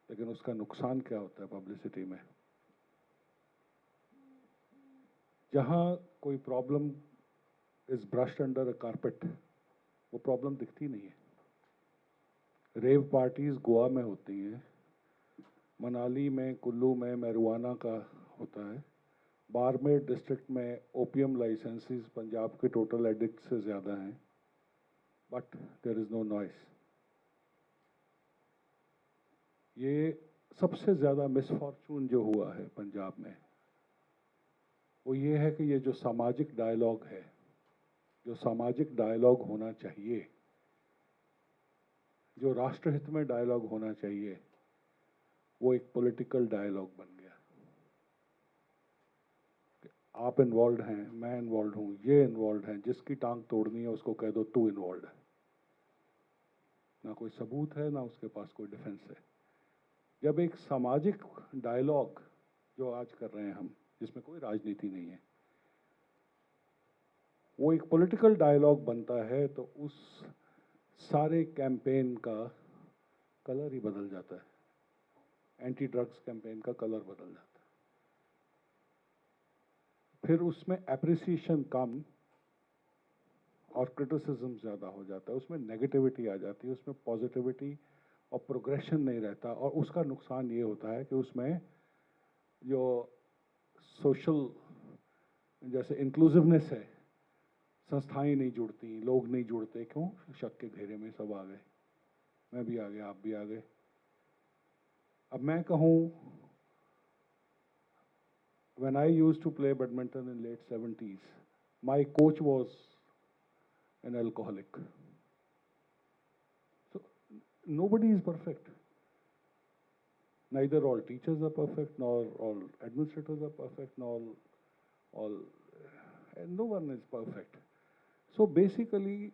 S13: लेकिन उसका नुकसान क्या होता है पब्लिसिटी में? जहाँ कोई problem is brushed under a carpet, वो प्रॉब्लम दिखती नहीं है। रेव पार्टीज़ गोवा में होती हैं, मनाली में, कुल्लू में मैरुआना का होता है, बाड़मेर डिस्ट्रिक्ट में ओपियम लाइसेंसेस पंजाब के टोटल एडिक्ट से ज़्यादा हैं, but there is no noise. ये सबसे ज़्यादा मिसफॉर्चून जो हुआ है पंजाब में, वो ये है कि ये जो सामाजिक डायलॉग है, जो सामाजिक डायलॉग होना चाहिए, जो राष्ट्रहित में डायलॉग होना चाहिए, वो एक पॉलिटिकल डायलॉग बन गया। आप इन्वॉल्व हैं, मैं इन्वॉल्व हूँ, ये इन्वॉल्व हैं, जिसकी टांग तोड़नी है उसको कह दो तू इन्वॉल्व है। ना कोई सबूत है, ना उसके पास कोई डिफेंस है। जब एक सामाजिक डायलॉग जो आज कर रहे हैं हम, जिसमें कोई राजनीति नहीं है, वो एक पॉलिटिकल डायलॉग बनता है, तो उस सारे कैंपेन का कलर ही बदल जाता है। एंटी ड्रग्स कैंपेन का कलर बदल जाता है। फिर उसमें एप्रिसिएशन कम और क्रिटिसिज्म ज़्यादा हो जाता है, उसमें नेगेटिविटी आ जाती है, उसमें पॉजिटिविटी और प्रोग्रेशन नहीं रहता। और उसका नुकसान ये होता है कि उसमें जो सोशल जैसे इंक्लूसिवनेस है, संस्थाएं नहीं जुड़ती, लोग नहीं जुड़ते। क्यों? शक के घेरे में सब आ गए, मैं भी आ गया, आप भी आ गए। अब मैं कहूँ, when I used to play badminton in late 70s, my coach was an alcoholic. So nobody is perfect. Neither all teachers are perfect, nor all administrators are perfect, nor all, and no one is perfect. So basically,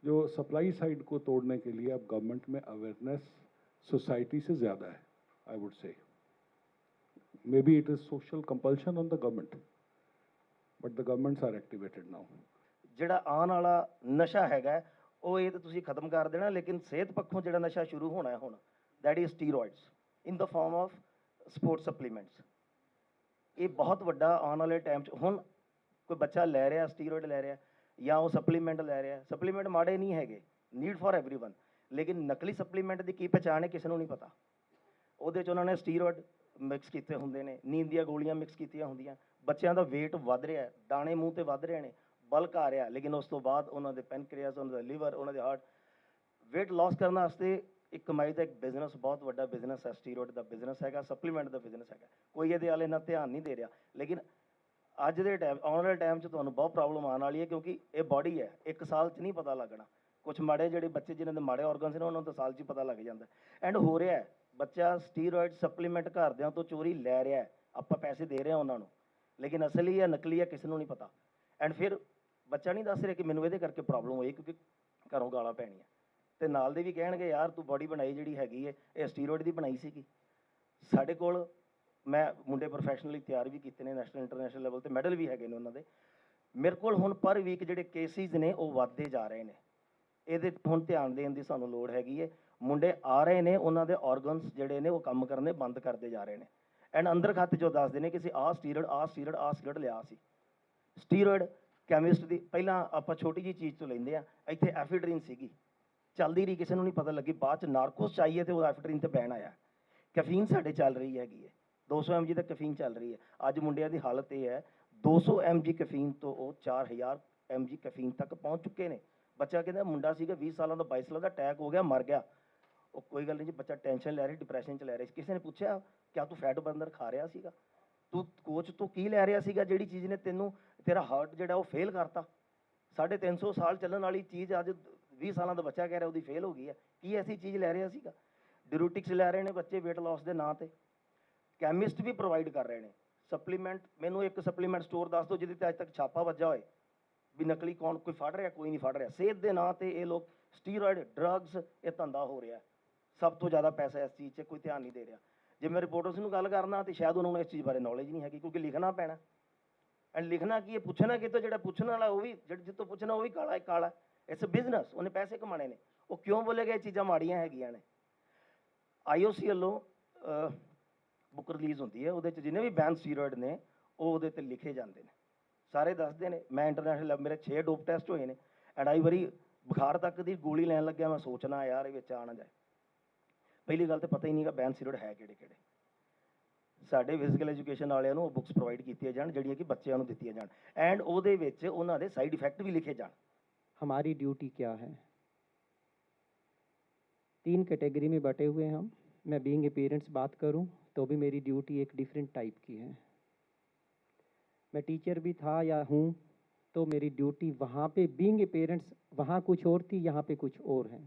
S13: जो सप्लाई साइड को तोड़ने के लिए अब गवर्नमेंट में अवेयरनेस सोसाइटी से ज़्यादा है, I would say. Maybe it is social compulsion on the government, but the governments are activated now.
S14: ਜਿਹੜਾ ਆਉਣ ਵਾਲਾ ਨਸ਼ਾ ਹੈਗਾ ਉਹ ਇਹ ਤਾਂ ਤੁਸੀਂ ਖਤਮ ਕਰ ਦੇਣਾ, ਲੇਕਿਨ ਸਿਹਤ ਪੱਖੋਂ ਜਿਹੜਾ ਨਸ਼ਾ ਸ਼ੁਰੂ ਹੋਣਾ ਹੈ ਹੁਣ, that is steroids in the farm of sports supplements. ਇਹ ਬਹੁਤ ਵੱਡਾ ਆਉਣ ਵਾਲੇ ਟਾਈਮ 'ਚ, ਹੁਣ ਕੋਈ ਬੱਚਾ ਲੈ ਰਿਹਾ ਸਟੀਰੋਇਡ ਲੈ ਰਿਹਾ ਜਾਂ ਉਹ ਸਪਲੀਮੈਂਟ ਲੈ ਰਿਹਾ, ਸਪਲੀਮੈਂਟ ਮਾੜੇ ਨਹੀਂ ਹੈਗੇ, ਨੀਡ ਫॉर एवरीवन, ਲੇਕਿਨ ਨਕਲੀ ਸਪਲੀਮੈਂਟ ਦੀ ਕੀ ਪਛਾਣ ਹੈ ਕਿਸੇ ਨੂੰ ਨਹੀਂ ਪਤਾ। ਉਹਦੇ 'ਚ ਉਹਨਾਂ ਨੇ ਸਟੀਰੋਇਡ ਮਿਕਸ ਕੀਤੇ ਹੁੰਦੇ ਨੇ, ਨੀਂਦ ਦੀਆਂ ਗੋਲੀਆਂ ਮਿਕਸ ਕੀਤੀਆਂ ਹੁੰਦੀਆਂ, ਬੱਚਿਆਂ ਦਾ weight ਵੱਧ ਰਿਹਾ, ਦਾਣੇ ਮੂੰਹ 'ਤੇ ਵੱਧ ਰਹੇ ਨੇ, ਬਲਕ ਆ ਰਿਹਾ, ਲੇਕਿਨ ਉਸ ਤੋਂ ਬਾਅਦ ਉਹਨਾਂ ਦੇ ਪੈਨਕ੍ਰੀਆਸ, ਉਹਨਾਂ ਦਾ ਲੀਵਰ, ਉਹਨਾਂ ਦੇ ਹਾਰਟ, weight loss ਕਰਨ ਵਾਸਤੇ ਇੱਕ ਕਮਾਈ ਦਾ ਇੱਕ ਬਿਜ਼ਨਸ, ਬਹੁਤ ਵੱਡਾ ਬਿਜ਼ਨਸ ਹੈ, ਸਟੀਰੋਇਡ ਦਾ ਬਿਜ਼ਨਸ ਹੈਗਾ, ਸਪਲੀਮੈਂਟ ਦਾ ਬਿਜ਼ਨਸ ਹੈਗਾ। ਕੋਈ ਇਹਦੇ ਵੱਲ ਇੰਨਾ ਧਿਆਨ ਨਹੀਂ ਦੇ ਰਿਹਾ, ਲੇਕਿਨ ਅੱਜ ਦੇ ਟਾਈਮ, ਆਉਣ ਵਾਲੇ ਟਾਈਮ 'ਚ ਤੁਹਾਨੂੰ ਬਹੁਤ ਪ੍ਰੋਬਲਮ ਆਉਣ ਵਾਲੀ ਹੈ, ਕਿਉਂਕਿ ਇਹ ਬਾਡੀ ਹੈ, ਇੱਕ ਸਾਲ 'ਚ ਨਹੀਂ ਪਤਾ ਲੱਗਣਾ। ਕੁਛ ਮਾੜੇ ਜਿਹੜੇ ਬੱਚੇ ਜਿਨ੍ਹਾਂ ਦੇ ਮਾੜੇ ਔਰਗਨਸ ਨੇ ਉਹਨਾਂ ਨੂੰ ਤਾਂ ਸਾਲ 'ਚ ਹੀ ਪਤਾ ਲੱਗ ਜਾਂਦਾ। ਐਂਡ ਹੋ ਰਿਹਾ ਹੈ, ਬੱਚਾ ਸਟੀਰੋਇਡ ਸਪਲੀਮੈਂਟ ਘਰਦਿਆਂ ਤੋਂ ਚੋਰੀ ਲੈ ਰਿਹਾ, ਆਪਾਂ ਪੈਸੇ ਦੇ ਰਹੇ ਹਾਂ ਉਹਨਾਂ ਨੂੰ, ਲੇਕਿਨ ਅਸਲੀ ਹੈ ਨਕਲੀ ਹੈ ਕਿਸੇ ਨੂੰ ਨਹੀਂ ਪਤਾ। ਐਂਡ ਫਿਰ ਬੱਚਾ ਨਹੀਂ ਦੱਸ ਰਿਹਾ ਕਿ ਮੈਨੂੰ ਇਹਦੇ ਕਰਕੇ ਪ੍ਰੋਬਲਮ ਹੋਈ, ਕਿਉਂਕਿ ਘਰੋਂ ਗਾਲਾਂ ਪੈਣੀਆਂ, ਅਤੇ ਨਾਲ ਦੇ ਵੀ ਕਹਿਣਗੇ ਯਾਰ ਤੂੰ ਬਾਡੀ ਬਣਾਈ ਜਿਹੜੀ ਹੈਗੀ ਹੈ ਇਹ ਸਟੀਰੋਇਡ ਦੀ ਬਣਾਈ ਸੀਗੀ। ਸਾਡੇ ਕੋਲ, ਮੈਂ ਮੁੰਡੇ ਪ੍ਰੋਫੈਸ਼ਨਲੀ ਤਿਆਰ ਵੀ ਕੀਤੇ ਨੇ, ਨੈਸ਼ਨਲ ਇੰਟਰਨੈਸ਼ਨਲ ਲੈਵਲ 'ਤੇ ਮੈਡਲ ਵੀ ਹੈਗੇ ਨੇ ਉਹਨਾਂ ਦੇ। ਮੇਰੇ ਕੋਲ ਹੁਣ ਪਰ ਵੀਕ ਜਿਹੜੇ ਕੇਸਿਸ ਨੇ ਉਹ ਵੱਧਦੇ ਜਾ ਰਹੇ ਨੇ। ਇਹਦੇ ਹੁਣ ਧਿਆਨ ਦੇਣ ਦੀ ਸਾਨੂੰ ਲੋੜ ਹੈਗੀ ਹੈ। ਮੁੰਡੇ ਆ ਰਹੇ ਨੇ, ਉਹਨਾਂ ਦੇ ਔਰਗਨਸ ਜਿਹੜੇ ਨੇ ਉਹ ਕੰਮ ਕਰਨੇ ਬੰਦ ਕਰਦੇ ਜਾ ਰਹੇ ਨੇ, ਐਂਡ ਅੰਦਰ ਖਾਤੇ 'ਚੋਂ ਦੱਸਦੇ ਨੇ ਕਿ ਅਸੀਂ ਆਹ ਸਟੀਰੋਇਡ ਲਿਆ ਸੀ। ਸਟੀਰੋਇਡ ਕੈਮਿਸਟ ਦੀ, ਪਹਿਲਾਂ ਆਪਾਂ ਛੋਟੀ ਜਿਹੀ ਚੀਜ਼ ਤੋਂ ਲੈਂਦੇ ਆ, ਇੱਥੇ ਐਫੀਡਰੀਨ ਸੀਗੀ, ਚੱਲਦੀ ਰਹੀ, ਕਿਸੇ ਨੂੰ ਨਹੀਂ ਪਤਾ ਲੱਗੀ, ਬਾਅਦ 'ਚ ਨਾਰਕੋਸ ਚਾਹੀਏ ਅਤੇ ਉਹ ਐਫੀਡਰੀਨ 'ਤੇ ਬੈਨ ਆਇਆ। ਕੈਫੀਨ ਸਾਡੇ ਚੱਲ ਰਹੀ ਹੈਗੀ ਹੈ, 200 mg ਤੱਕ ਕੈਫੀਨ ਚੱਲ ਰਹੀ ਹੈ। ਅੱਜ ਮੁੰਡਿਆਂ ਦੀ ਹਾਲਤ ਇਹ ਹੈ, 200 mg ਕੈਫੀਨ ਤੋਂ ਉਹ 4000 mg ਕੈਫੀਨ ਤੱਕ ਪਹੁੰਚ ਚੁੱਕੇ ਨੇ। ਬੱਚਾ ਕਹਿੰਦਾ ਮੁੰਡਾ ਸੀਗਾ 20 ਸਾਲਾਂ ਦਾ, 22 ਸਾਲਾਂ ਦਾ, ਅਟੈਕ ਹੋ ਗਿਆ, ਮਰ ਗਿਆ। ਉਹ ਕੋਈ ਗੱਲ ਨਹੀਂ ਜੀ, ਬੱਚਾ ਟੈਨਸ਼ਨ ਲੈ ਰਿਹਾ, ਡਿਪਰੈਸ਼ਨ 'ਚ ਲੈ ਰਿਹਾ। ਕਿਸੇ ਨੇ ਪੁੱਛਿਆ ਕਿਆ ਤੂੰ ਫੈਟ ਬਰਨਰ ਖਾ ਰਿਹਾ ਸੀਗਾ? ਤੂੰ ਕੋਚ ਤੋਂ ਕੀ ਲੈ ਰਿਹਾ ਸੀਗਾ ਜਿਹੜੀ ਚੀਜ਼ ਨੇ ਤੈਨੂੰ ਤੇਰਾ ਹਾਰਟ ਜਿਹੜਾ ਉਹ ਫੇਲ ਕਰਤਾ। 350 ਸਾਲ ਚੱਲਣ ਵਾਲੀ ਚੀਜ਼ ਅੱਜ 20 ਸਾਲਾਂ ਦਾ ਬੱਚਾ ਕਹਿ ਰਿਹਾ ਉਹਦੀ ਫੇਲ ਹੋ ਗਈ ਹੈ। ਕੀ ਐਸੀ ਚੀਜ਼ ਲੈ ਰਿਹਾ ਸੀਗਾ? ਡਿਊਰਿਟਿਕਸ ਲੈ ਰਹੇ ਨੇ ਬੱਚੇ weight loss ਦੇ ਨਾਂ ਤੇ, ਕੈਮਿਸਟ ਵੀ ਪ੍ਰੋਵਾਈਡ ਕਰ ਰਹੇ ਨੇ ਸਪਲੀਮੈਂਟ। ਮੈਨੂੰ ਇੱਕ ਸਪਲੀਮੈਂਟ ਸਟੋਰ ਦੱਸ ਦਿਓ ਜਿਹਦੇ ਤੇ ਅੱਜ ਤੱਕ ਛਾਪਾ ਵੱਜਾ ਹੋਏ ਵੀ ਨਕਲੀ ਕੌਣ ਕੋਈ ਫੜ ਰਿਹਾ, ਕੋਈ ਨਹੀਂ ਫੜ ਰਿਹਾ। ਸਿਹਤ ਦੇ ਨਾਂ ਤੇ ਇਹ ਲੋਕ ਸਟੀਰੋਇਡ ਡਰੱਗਸ ਇਹ ਧੰਦਾ ਹੋ ਰਿਹਾ। ਸਭ ਤੋਂ ਜ਼ਿਆਦਾ ਪੈਸਾ ਇਸ ਚੀਜ਼ 'ਚ ਕੋਈ ਧਿਆਨ ਨਹੀਂ ਦੇ ਰਿਹਾ। ਜੇ ਮੈਂ ਰਿਪੋਰਟਰਸ ਨੂੰ ਗੱਲ ਕਰਨਾ ਤਾਂ ਸ਼ਾਇਦ ਉਹਨਾਂ ਨੂੰ ਇਸ ਚੀਜ਼ ਬਾਰੇ ਨੌਲੇਜ ਨਹੀਂ ਹੈਗੀ, ਕਿਉਂਕਿ ਲਿਖਣਾ ਪੈਣਾ। ਐਂਡ ਲਿਖਣਾ ਕੀ ਹੈ, ਪੁੱਛਣਾ ਕਿਤੋਂ, ਜਿਹੜਾ ਪੁੱਛਣ ਵਾਲਾ ਉਹ ਵੀ ਜਿੱਥੋਂ ਪੁੱਛਣਾ ਉਹ ਵੀ ਕਾਲਾ ਕਾਲਾ। ਇਟਸ ਅ ਬਿਜ਼ਨਸ, ਉਹਨੇ ਪੈਸੇ ਕਮਾਣੇ ਨੇ। ਉਹ ਕਿਉਂ ਬੋਲੇਗਾ ਇਹ ਚੀਜ਼ਾਂ ਮਾੜੀਆਂ ਹੈਗੀਆਂ ਨੇ? IOC ਵੱਲੋਂ ਬੁੱਕ ਰਿਲੀਜ਼ ਹੁੰਦੀ ਹੈ, ਉਹਦੇ 'ਚ ਜਿੰਨੇ ਵੀ ਬੈਨ ਸਟੀਰੋਇਡ ਨੇ ਉਹ ਉਹਦੇ 'ਤੇ ਲਿਖੇ ਜਾਂਦੇ ਨੇ, ਸਾਰੇ ਦੱਸਦੇ ਨੇ। ਮੈਂ ਇੰਟਰਨੈਸ਼ਨਲ ਮੇਰੇ 6 ਡੋਪ ਟੈਸਟ ਹੋਏ ਨੇ ਐਂਡ ਆਈ ਵਾਰੀ ਬੁਖਾਰ ਤੱਕ ਦੀ ਗੋਲੀ ਲੈਣ ਲੱਗਿਆ ਮੈਂ ਸੋਚਣਾ ਯਾਰ ਇਹ ਵਿੱਚ ਆ ਨਾ ਜਾਏ। ਪਹਿਲੀ ਗੱਲ ਤਾਂ ਪਤਾ ਹੀ ਨਹੀਂਗਾ ਬੈਨ ਸਟੀਰੋਇਡ ਹੈ ਕਿਹੜੇ ਕਿਹੜੇ। ਸਾਡੇ ਫਿਜ਼ੀਕਲ ਐਜੂਕੇਸ਼ਨ ਵਾਲਿਆਂ ਨੂੰ ਉਹ ਬੁੱਕਸ ਪ੍ਰੋਵਾਈਡ ਕੀਤੀਆਂ ਜਾਣ ਜਿਹੜੀਆਂ ਕਿ ਬੱਚਿਆਂ ਨੂੰ ਦਿੱਤੀਆਂ ਜਾਣ ਐਂਡ ਉਹਦੇ ਵਿੱਚ ਉਹਨਾਂ ਦੇ ਸਾਈਡ ਇਫੈਕਟ ਵੀ ਲਿਖੇ ਜਾਣ।
S15: हमारी ड्यूटी क्या है? 3 कैटेगरी में बटे हुए हैं हम। मैं बीइंग ए पेरेंट्स बात करूं तो भी मेरी ड्यूटी एक डिफरेंट टाइप की है। मैं टीचर भी था या हूं तो मेरी ड्यूटी वहाँ पे बीइंग ए पेरेंट्स वहाँ कुछ और थी, यहाँ पे कुछ और है।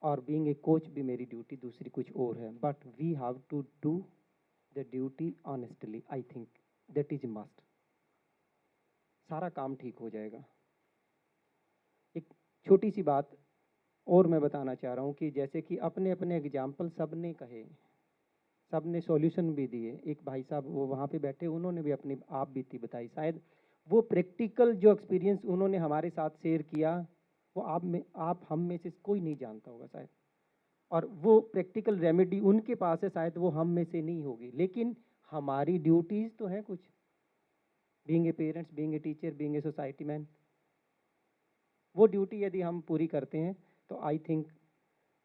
S15: और बीइंग ए कोच भी मेरी ड्यूटी दूसरी कुछ और है। But we have to do the duty honestly. I think that is must. सारा काम ठीक हो जाएगा। एक छोटी सी बात और मैं बताना चाह रहा हूँ कि जैसे कि अपने अपने एग्जाम्पल सब ने कहे, सब ने सॉल्यूशन भी दिए। एक भाई साहब वो वहाँ पे बैठे, उन्होंने भी अपनी आप बीती बताई। शायद वो प्रैक्टिकल जो एक्सपीरियंस उन्होंने हमारे साथ शेयर किया वो आप हम में से कोई नहीं जानता होगा शायद। और वो प्रैक्टिकल रेमेडी उनके पास है, शायद वो हम में से नहीं होगी। लेकिन हमारी ड्यूटीज़ तो हैं कुछ, being a parents, being a teacher, being a society man. वो ड्यूटी यदि हम पूरी करते हैं तो आई थिंक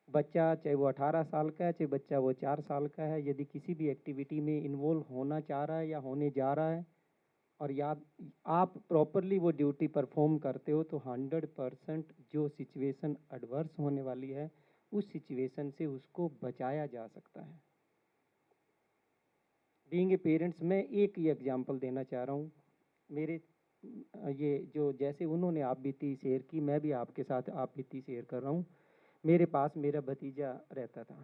S15: बच्चा चाहे वो 18 साल का है, चाहे बच्चा वो 4 साल का है, यदि किसी भी एक्टिविटी में इन्वॉल्व होना चाह रहा है या होने जा रहा है और याद आप प्रॉपरली वो ड्यूटी परफॉर्म करते हो तो 100% जो सिचुएशन एडवर्स होने वाली है उस सिचुएशन से उसको बचाया जा सकता है। बीइंग ए पेरेंट्स मैं एक ही एग्जांपल देना चाह रहा हूँ। मेरे ये जो जैसे उन्होंने आप बीती शेयर की, मैं भी आपके साथ आप बीती शेयर कर रहा हूँ। मेरे पास मेरा भतीजा रहता था।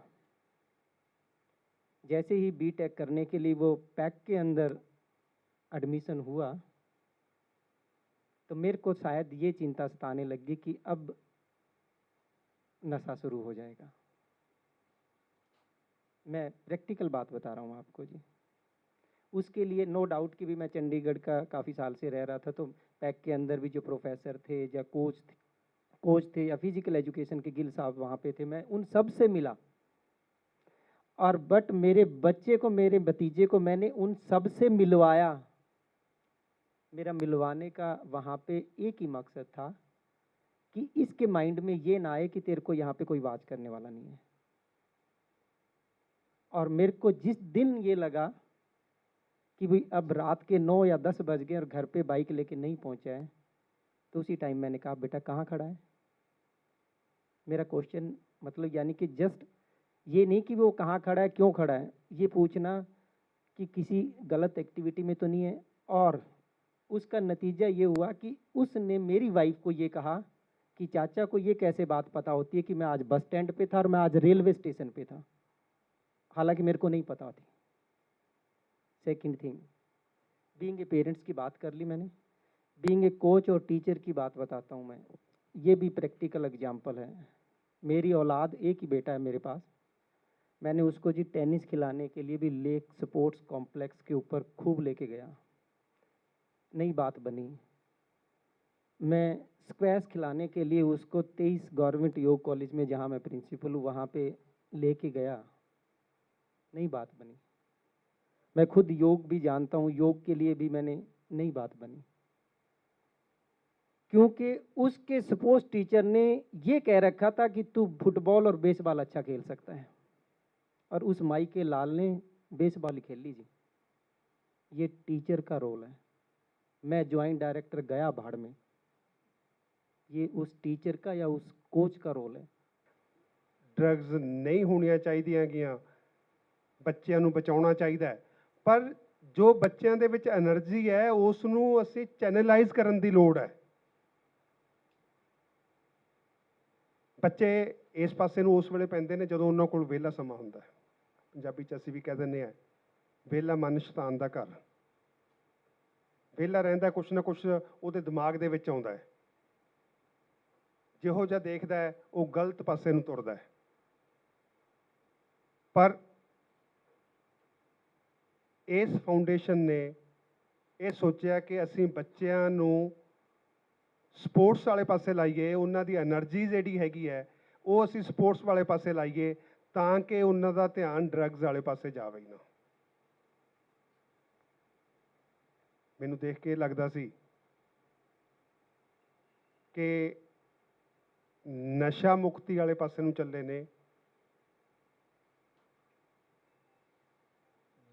S15: जैसे ही बीटेक करने के लिए वो पैक के अंदर एडमिशन हुआ तो मेरे को शायद ये चिंता सताने लगी कि अब नशा शुरू हो जाएगा। मैं प्रैक्टिकल बात बता रहा हूँ आपको जी। उसके लिए नो डाउट कि भी मैं चंडीगढ़ का काफ़ी साल से रह रहा था, तो पैक के अंदर भी जो प्रोफेसर थे या कोच थे या फिजिकल एजुकेशन के गिल साहब वहाँ पे थे, मैं उन सब से मिला। और बट मेरे बच्चे को, मेरे भतीजे को मैंने उन सब से मिलवाया। मेरा मिलवाने का वहाँ पे एक ही मकसद था कि इसके माइंड में ये ना आए कि तेरे को यहाँ पे कोई वाच करने वाला नहीं है। और मेरे को जिस दिन ये लगा कि भाई अब रात के 9 या 10 बज गए और घर पे बाइक लेके नहीं पहुँचा है, तो उसी टाइम मैंने कहा बेटा कहाँ खड़ा है। मेरा क्वेश्चन मतलब यानी कि जस्ट ये नहीं कि वो कहाँ खड़ा है, क्यों खड़ा है, ये पूछना कि किसी गलत एक्टिविटी में तो नहीं है। और उसका नतीजा ये हुआ कि उसने मेरी वाइफ को ये कहा कि चाचा को ये कैसे बात पता होती है कि मैं आज बस स्टैंड पे था और मैं आज रेलवे स्टेशन पे था, हालांकि मेरे को नहीं पता थी। Second thing, being a parents की बात कर ली मैंने, बीइंग ए कोच और टीचर की बात बताता हूँ मैं। ये भी प्रैक्टिकल एग्जाम्पल है। मेरी औलाद, एक ही बेटा है मेरे पास, मैंने उसको जी टेनिस खिलाने के लिए भी लेक स्पोर्ट्स कॉम्प्लेक्स के ऊपर खूब लेके गया, नहीं बात बनी। मैं स्क्वैश खिलाने के लिए उसको 23 गवर्नमेंट योग कॉलेज में जहाँ मैं प्रिंसिपल हूँ वहाँ पे लेके गया, नहीं बात बनी। मैं खुद योग भी जानता हूँ, योग के लिए भी मैंने, नहीं बात बनी। क्योंकि उसके स्पोर्ट्स टीचर ने ये कह रखा था कि तू फुटबॉल और बेसबॉल अच्छा खेल सकता है, और उस माई के लाल ने बेसबॉल ही खेल ली जी। ये टीचर का रोल है। मैं ज्वाइंट डायरेक्टर गया भाड़ में, ये उस टीचर का या उस कोच का रोल है।
S16: ड्रग्स नहीं होनियां चाहिदियां गईयां, ਬੱਚਿਆਂ ਨੂੰ ਬਚਾਉਣਾ ਚਾਹੀਦਾ ਹੈ, ਪਰ ਜੋ ਬੱਚਿਆਂ ਦੇ ਵਿੱਚ એનર્ਜੀ ਹੈ ਉਸ ਨੂੰ ਅਸੀਂ ਚੈਨਲਾਈਜ਼ ਕਰਨ ਦੀ ਲੋੜ ਹੈ। ਬੱਚੇ ਇਸ ਪਾਸੇ ਨੂੰ ਉਸ ਵੇਲੇ ਪੈਂਦੇ ਨੇ ਜਦੋਂ ਉਹਨਾਂ ਕੋਲ ਵਿਹਲਾ ਸਮਾਂ ਹੁੰਦਾ ਹੈ। ਪੰਜਾਬੀ 'ਚ ਅਸੀਂ ਵੀ ਕਹਿ ਦਿੰਦੇ ਹਾਂ, ਵਿਹਲਾ ਮਨ ਸ਼ੈਤਾਨ ਦਾ ਘਰ। ਵਿਹਲਾ ਰਹਿੰਦਾ, ਕੁਛ ਨਾ ਕੁਛ ਉਹਦੇ ਦਿਮਾਗ ਦੇ ਵਿੱਚ ਆਉਂਦਾ ਹੈ, ਜਿਹੋ ਜਿਹਾ ਦੇਖਦਾ ਹੈ ਉਹ ਗਲਤ ਪਾਸੇ ਨੂੰ ਤੁਰਦਾ ਹੈ। ਪਰ ਇਸ ਫਾਊਂਡੇਸ਼ਨ ਨੇ ਇਹ ਸੋਚਿਆ ਕਿ ਅਸੀਂ ਬੱਚਿਆਂ ਨੂੰ ਸਪੋਰਟਸ ਵਾਲੇ ਪਾਸੇ ਲਾਈਏ, ਉਹਨਾਂ ਦੀ એનર્ਜੀ ਜਿਹੜੀ ਹੈਗੀ ਹੈ ਉਹ ਅਸੀਂ ਸਪੋਰਟਸ ਵਾਲੇ ਪਾਸੇ ਲਾਈਏ, ਤਾਂ ਕਿ ਉਹਨਾਂ ਦਾ ਧਿਆਨ ਡਰੱਗਸ ਵਾਲੇ ਪਾਸੇ ਜਾਵੇ ਨਾ। ਮੈਨੂੰ ਦੇਖ ਕੇ ਲੱਗਦਾ ਸੀ ਕਿ ਨਸ਼ਾ ਮੁਕਤੀ ਵਾਲੇ ਪਾਸੇ ਨੂੰ ਚੱਲੇ ਨੇ,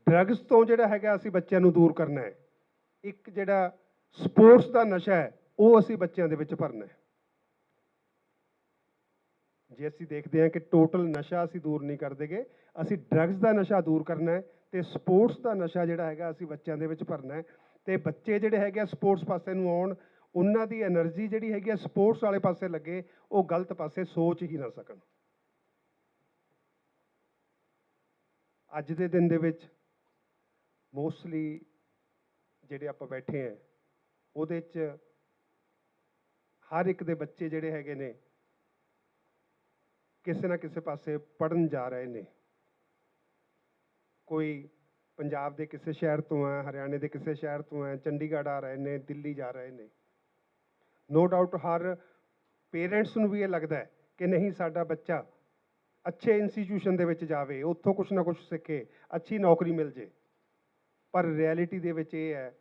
S16: ਡਰੱਗਸ ਤੋਂ ਜਿਹੜਾ ਹੈਗਾ ਅਸੀਂ ਬੱਚਿਆਂ ਨੂੰ ਦੂਰ ਕਰਨਾ ਹੈ। ਇੱਕ ਜਿਹੜਾ ਸਪੋਰਟਸ ਦਾ ਨਸ਼ਾ ਹੈ ਉਹ ਅਸੀਂ ਬੱਚਿਆਂ ਦੇ ਵਿੱਚ ਭਰਨਾ ਹੈ। ਜੇ ਅਸੀਂ ਦੇਖਦੇ ਹਾਂ ਕਿ ਟੋਟਲ ਨਸ਼ਾ ਅਸੀਂ ਦੂਰ ਨਹੀਂ ਕਰਦੇਗੇ, ਅਸੀਂ ਡਰੱਗਸ ਦਾ ਨਸ਼ਾ ਦੂਰ ਕਰਨਾ ਹੈ ਤੇ ਸਪੋਰਟਸ ਦਾ ਨਸ਼ਾ ਜਿਹੜਾ ਹੈਗਾ ਅਸੀਂ ਬੱਚਿਆਂ ਦੇ ਵਿੱਚ ਭਰਨਾ ਹੈ। ਤੇ ਬੱਚੇ ਜਿਹੜੇ ਹੈਗੇ ਆ ਸਪੋਰਟਸ ਪਾਸੇ ਨੂੰ ਆਉਣ, ਉਹਨਾਂ ਦੀ એનર્ਜੀ ਜਿਹੜੀ ਹੈਗੀ ਆ ਸਪੋਰਟਸ ਵਾਲੇ ਪਾਸੇ ਲੱਗੇ, ਉਹ ਗਲਤ ਪਾਸੇ ਸੋਚ ਹੀ ਨਾ ਸਕਣ। ਅੱਜ ਦੇ ਦਿਨ ਦੇ ਵਿੱਚ ਮੋਸਟਲੀ ਜਿਹੜੇ ਆਪਾਂ ਬੈਠੇ ਆ ਉਹਦੇ 'ਚ ਹਰ ਇੱਕ ਦੇ ਬੱਚੇ ਜਿਹੜੇ ਹੈਗੇ ਨੇ ਕਿਸੇ ਨਾ ਕਿਸੇ ਪਾਸੇ ਪੜ੍ਹਨ ਜਾ ਰਹੇ ਨੇ। ਕੋਈ ਪੰਜਾਬ ਦੇ ਕਿਸੇ ਸ਼ਹਿਰ ਤੋਂ ਹੈ, ਹਰਿਆਣੇ ਦੇ ਕਿਸੇ ਸ਼ਹਿਰ ਤੋਂ ਹੈ, ਚੰਡੀਗੜ੍ਹ ਆ ਰਹੇ ਨੇ, ਦਿੱਲੀ ਜਾ ਰਹੇ ਨੇ। ਨੋ ਡਾਊਟ ਹਰ ਪੇਰੈਂਟਸ ਨੂੰ ਵੀ ਇਹ ਲੱਗਦਾ ਹੈ ਕਿ ਨਹੀਂ, ਸਾਡਾ ਬੱਚਾ ਅੱਛੇ ਇੰਸਟੀਟਿਊਸ਼ਨ ਦੇ ਵਿੱਚ ਜਾਵੇ, ਉੱਥੋਂ ਕੁਛ ਨਾ ਕੁਛ ਸਿੱਖੇ, ਅੱਛੀ ਨੌਕਰੀ ਮਿਲ ਜੇ। ਪਰ ਰਿਐਲਿਟੀ ਦੇ ਵਿੱਚ ਇਹ ਹੈ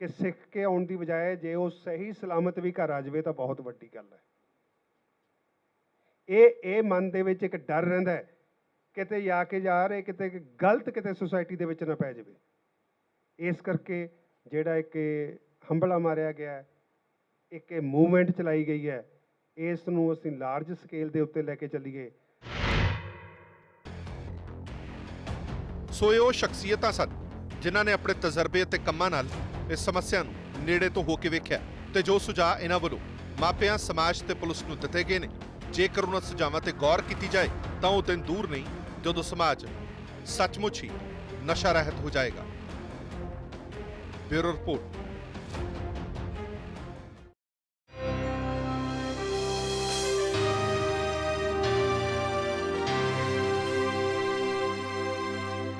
S16: ਕਿ ਸਿੱਖ ਕੇ ਆਉਣ ਦੀ ਬਜਾਏ ਜੇ ਉਹ ਸਹੀ ਸਲਾਮਤ ਵੀ ਘਰ ਆ ਜਾਵੇ ਤਾਂ ਬਹੁਤ ਵੱਡੀ ਗੱਲ ਹੈ। ਇਹ ਮਨ ਦੇ ਵਿੱਚ ਇੱਕ ਡਰ ਰਹਿੰਦਾ ਹੈ, ਕਿਤੇ ਜਾ ਕੇ ਯਾਰ ਇਹ ਕਿਤੇ ਗਲਤ ਕਿਤੇ ਸੁਸਾਇਟੀ ਦੇ ਵਿੱਚ ਨਾ ਪੈ ਜਾਵੇ। ਇਸ ਕਰਕੇ ਜਿਹੜਾ ਇੱਕ ਹੰਬਲਾ ਮਾਰਿਆ ਗਿਆ, ਇੱਕ ਇਹ ਮੂਵਮੈਂਟ ਚਲਾਈ ਗਈ ਹੈ, ਇਸ ਨੂੰ ਅਸੀਂ ਲਾਰਜ ਸਕੇਲ ਦੇ ਉੱਤੇ ਲੈ ਕੇ ਚੱਲੀਏ।
S1: ਸੋ ਇਹ ਉਹ ਸ਼ਖਸੀਅਤਾਂ ਸਨ ਜਿਨ੍ਹਾਂ ਨੇ ਆਪਣੇ ਤਜਰਬੇ ਅਤੇ ਕੰਮਾਂ ਨਾਲ ਇਸ ਸਮੱਸਿਆ ਨੂੰ ਨੇੜੇ ਤੋਂ ਹੋ ਕੇ ਵੇਖਿਆ ਤੇ ਜੋ ਸੁਝਾਅ ਇਹਨਾਂ ਵੱਲੋਂ ਮਾਪਿਆਂ, ਸਮਾਜ ਤੇ ਪੁਲਿਸ ਨੂੰ ਦਿੱਤੇ ਗਏ ਨੇ, ਜੇਕਰ ਉਹਨਾਂ ਸੁਝਾਵਾਂ ਤੇ ਗੌਰ ਕੀਤੀ ਜਾਏ ਤਾਂ ਉਹ ਦਿਨ ਦੂਰ ਨਹੀਂ ਜਦੋਂ ਸਮਾਜ ਸੱਚਮੁੱਚ ਹੀ ਨਸ਼ਾ ਰਹਿਤ ਹੋ ਜਾਏਗਾ। Bureau report.